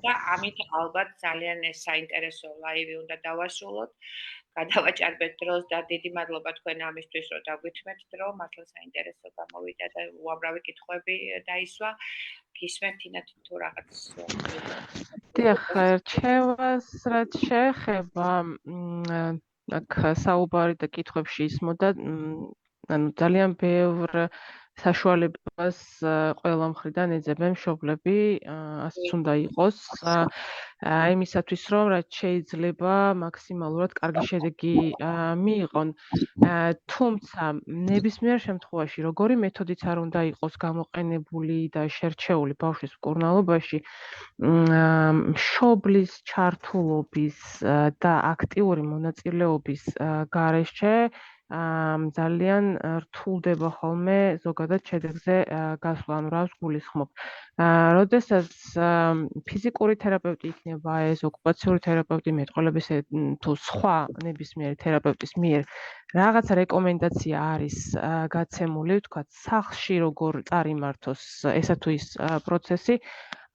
და ამით ალბათ ძალიან საინტერესო ლაივი უნდა დავასრულოთ. გადავაჭარბეთ დროს და დიდი მადლობა თქვენ ამისთვის რომ დაგვითმეთ დრო, მართლა საინტერესო გამოვიდა და უამრავი კითხვები დაისვა. გისმენთ თინათი თუ რაღაც დიახ, რჩევას რაც შეეხება აქ საუბარი და კითხვებში ისმოდა, ანუ ძალიან ბევრ საშუალებას ყველა მხრიდან ეძებენ მშობლები, ასეც უნდა იყოს. იმისათვის რომ რაც შეიძლება მაქსიმალურად კარგი შედეგი მიიღონ. თუმცა ნებისმიერ შემთხვევაში როგორი მეთოდიც არ უნდა იყოს გამოყენებული და შერჩეული ბავშვის მკურნალობაში, მშობლის ჩართულობის და აქტიური მონაწილეობის გარეშე ძალიან რთულდება ხოლმე ზოგადად შედეგზე გასვლა, ანუ რას გულისხმობ. როდესაც ფიზიკური თერაპევტი იქნება ეს, ოკუპაციური თერაპევტი, მეტყველების თუ სხვა ნებისმიერი თერაპევტის მიერ რაღაცა რეკომენდაცია არის გაცემული, ვთქვათ, სახლში როგორ წარიმართოს ესა თუ ის პროცესი,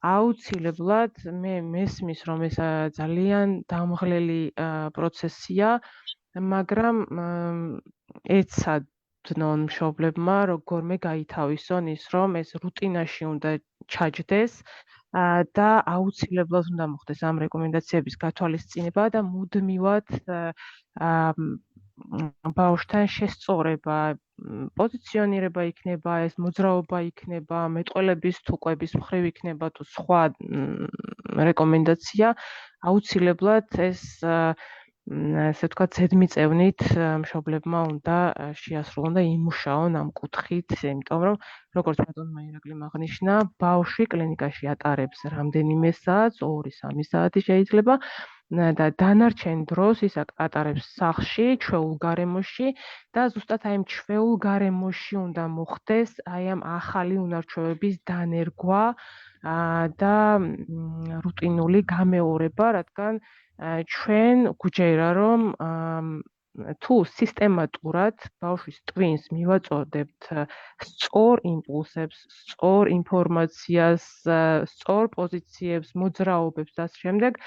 აუცილებლად მე მესმის, რომ ეს ძალიან დამღლელი პროცესია, მაგრამ ეცადნონ მშობლებმა როგორმე გაითავისონ ის, რომ ეს რუტინაში უნდა ჩაჯდეს და აუცილებლად უნდა მოხდეს ამ რეკომენდაციების გათვალისწინება და მუდმივად ბავშვთან შესწორება, პოზიციონირება იქნება, ეს მოძრაობა იქნება, მეტყველების თუ კვების მხრივ იქნება თუ სხვა რეკომენდაცია, აუცილებლად ეს ასე ვთქვათ, ზედმიწევნით მშობლებმა უნდა შეასრულონ და იმუშაონ ამ კუთხით, იმიტომ რომ როგორც ბატონმა ირაკლიმ აღნიშნა, ბავშვი კლინიკაში ატარებს რამდენიმე საათს, 2-3 საათი შეიძლება და დანარჩენ დროს ის ატარებს სახლში, ჩვეულ გარემოში და ზუსტად აი ამ ჩვეულ გარემოში უნდა მოხდეს აი ამ ახალი უნარჩვევების დანერგვა და რუტინული გამეორება, რადგან ჩვენ გვჯერა, რომ თუ სისტემატურად ბავშვის ტვინს მივაწოდებთ სწორ იმპულსებს, სწორ ინფორმაციას, სწორ პოზიციებს, მოძრაობებს და ამ შემდეგ,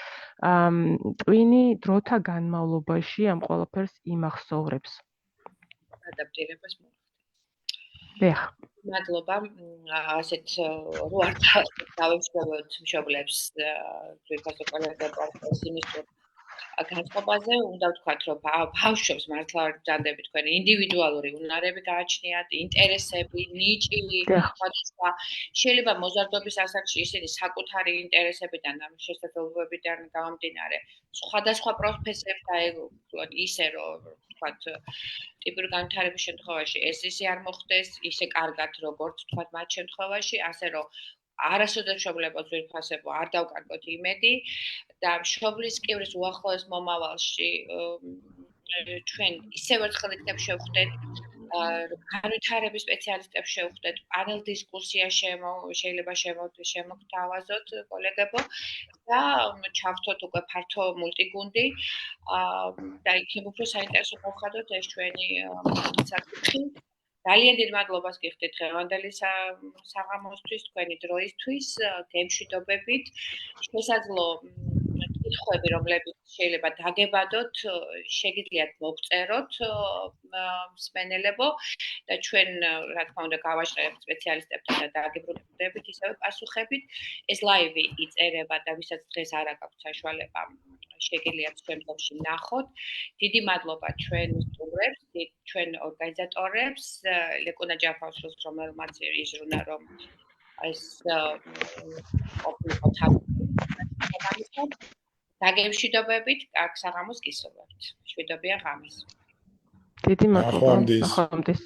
ტვინი დროთა განმავლობაში ამ ყველაფერს იმახსოვრებს. ადაპტირებას დიახ. მადლობა. ასეთ რო არ დავემშვიდობოთ მშობლებს ძვირფასო კოლეგებს იმის განწყობაზე უნდა ვთქვათ, რომ ბავშვებს მართლა ჯანდები თქვენ ინდივიდუალური უნარები გააჩნიათ, ინტერესები, ნიჭი, სხვადასხვა შეიძლება მოზარდობის ასაკში ისინი საკუთარი ინტერესებიდან და შესაძლებლობებიდან გამომდინარე სხვადასხვა პროფესიებს დაეუფლონ ისე რომ ვთქვათ ტიპური განვითარების შემთხვევაში ეს ისე არ მოხდეს, ისე კარგად როგორც ვთქვათ მათ შემთხვევაში, ასე რომ არასოდეს მშობლებო ძვირფასებო არ დავკარგოთ იმედი და მშობლის კივრის უახლოეს მომავალში ჩვენ ისევ ერთხელ იქნებ შევხვდეთ განვითარების სპეციალისტებს შევხვდეთ, პანელ დისკუსია შეიძლება შემოგთავაზოთ კოლეგებო და ჩავთოთ უკვე ფართო მულტიგუნდი და იქნებ უფრო საინტერესო გავხადოთ ეს ჩვენი საკითხი. ძალიან დიდ მადლობას გიხდით დღევანდელი საღამოსთვის, თქვენი დროისთვის, გემშვიდობებით. შესაძლო კითხვები, რომლებიც შეიძლება დაგებადოთ, შეგიძლიათ მოგწეროთ მსმენელებო და ჩვენ, რა თქმა უნდა, გავაჟღერებთ სპეციალისტებთან და დაგიბრუნდებით ისევე პასუხებით. ეს ლაივი იწერება და ვისაც დღეს არ აქვს საშუალება შეგიძლიათ შემდგომში ნახოთ. დიდი მადლობა ჩვენ სტუმრებს, ჩვენ ორგანიზატორებს, ლეკუნა ჯაფარსულს, რომელმაც იზრუნა, რომ ეს ყოფილიყო თავი. დაგემშვიდობებით, კარგ საღამოს გისურვებთ. მშვიდობიან ღამეს. დიდი მადლობა. ნახვამდის.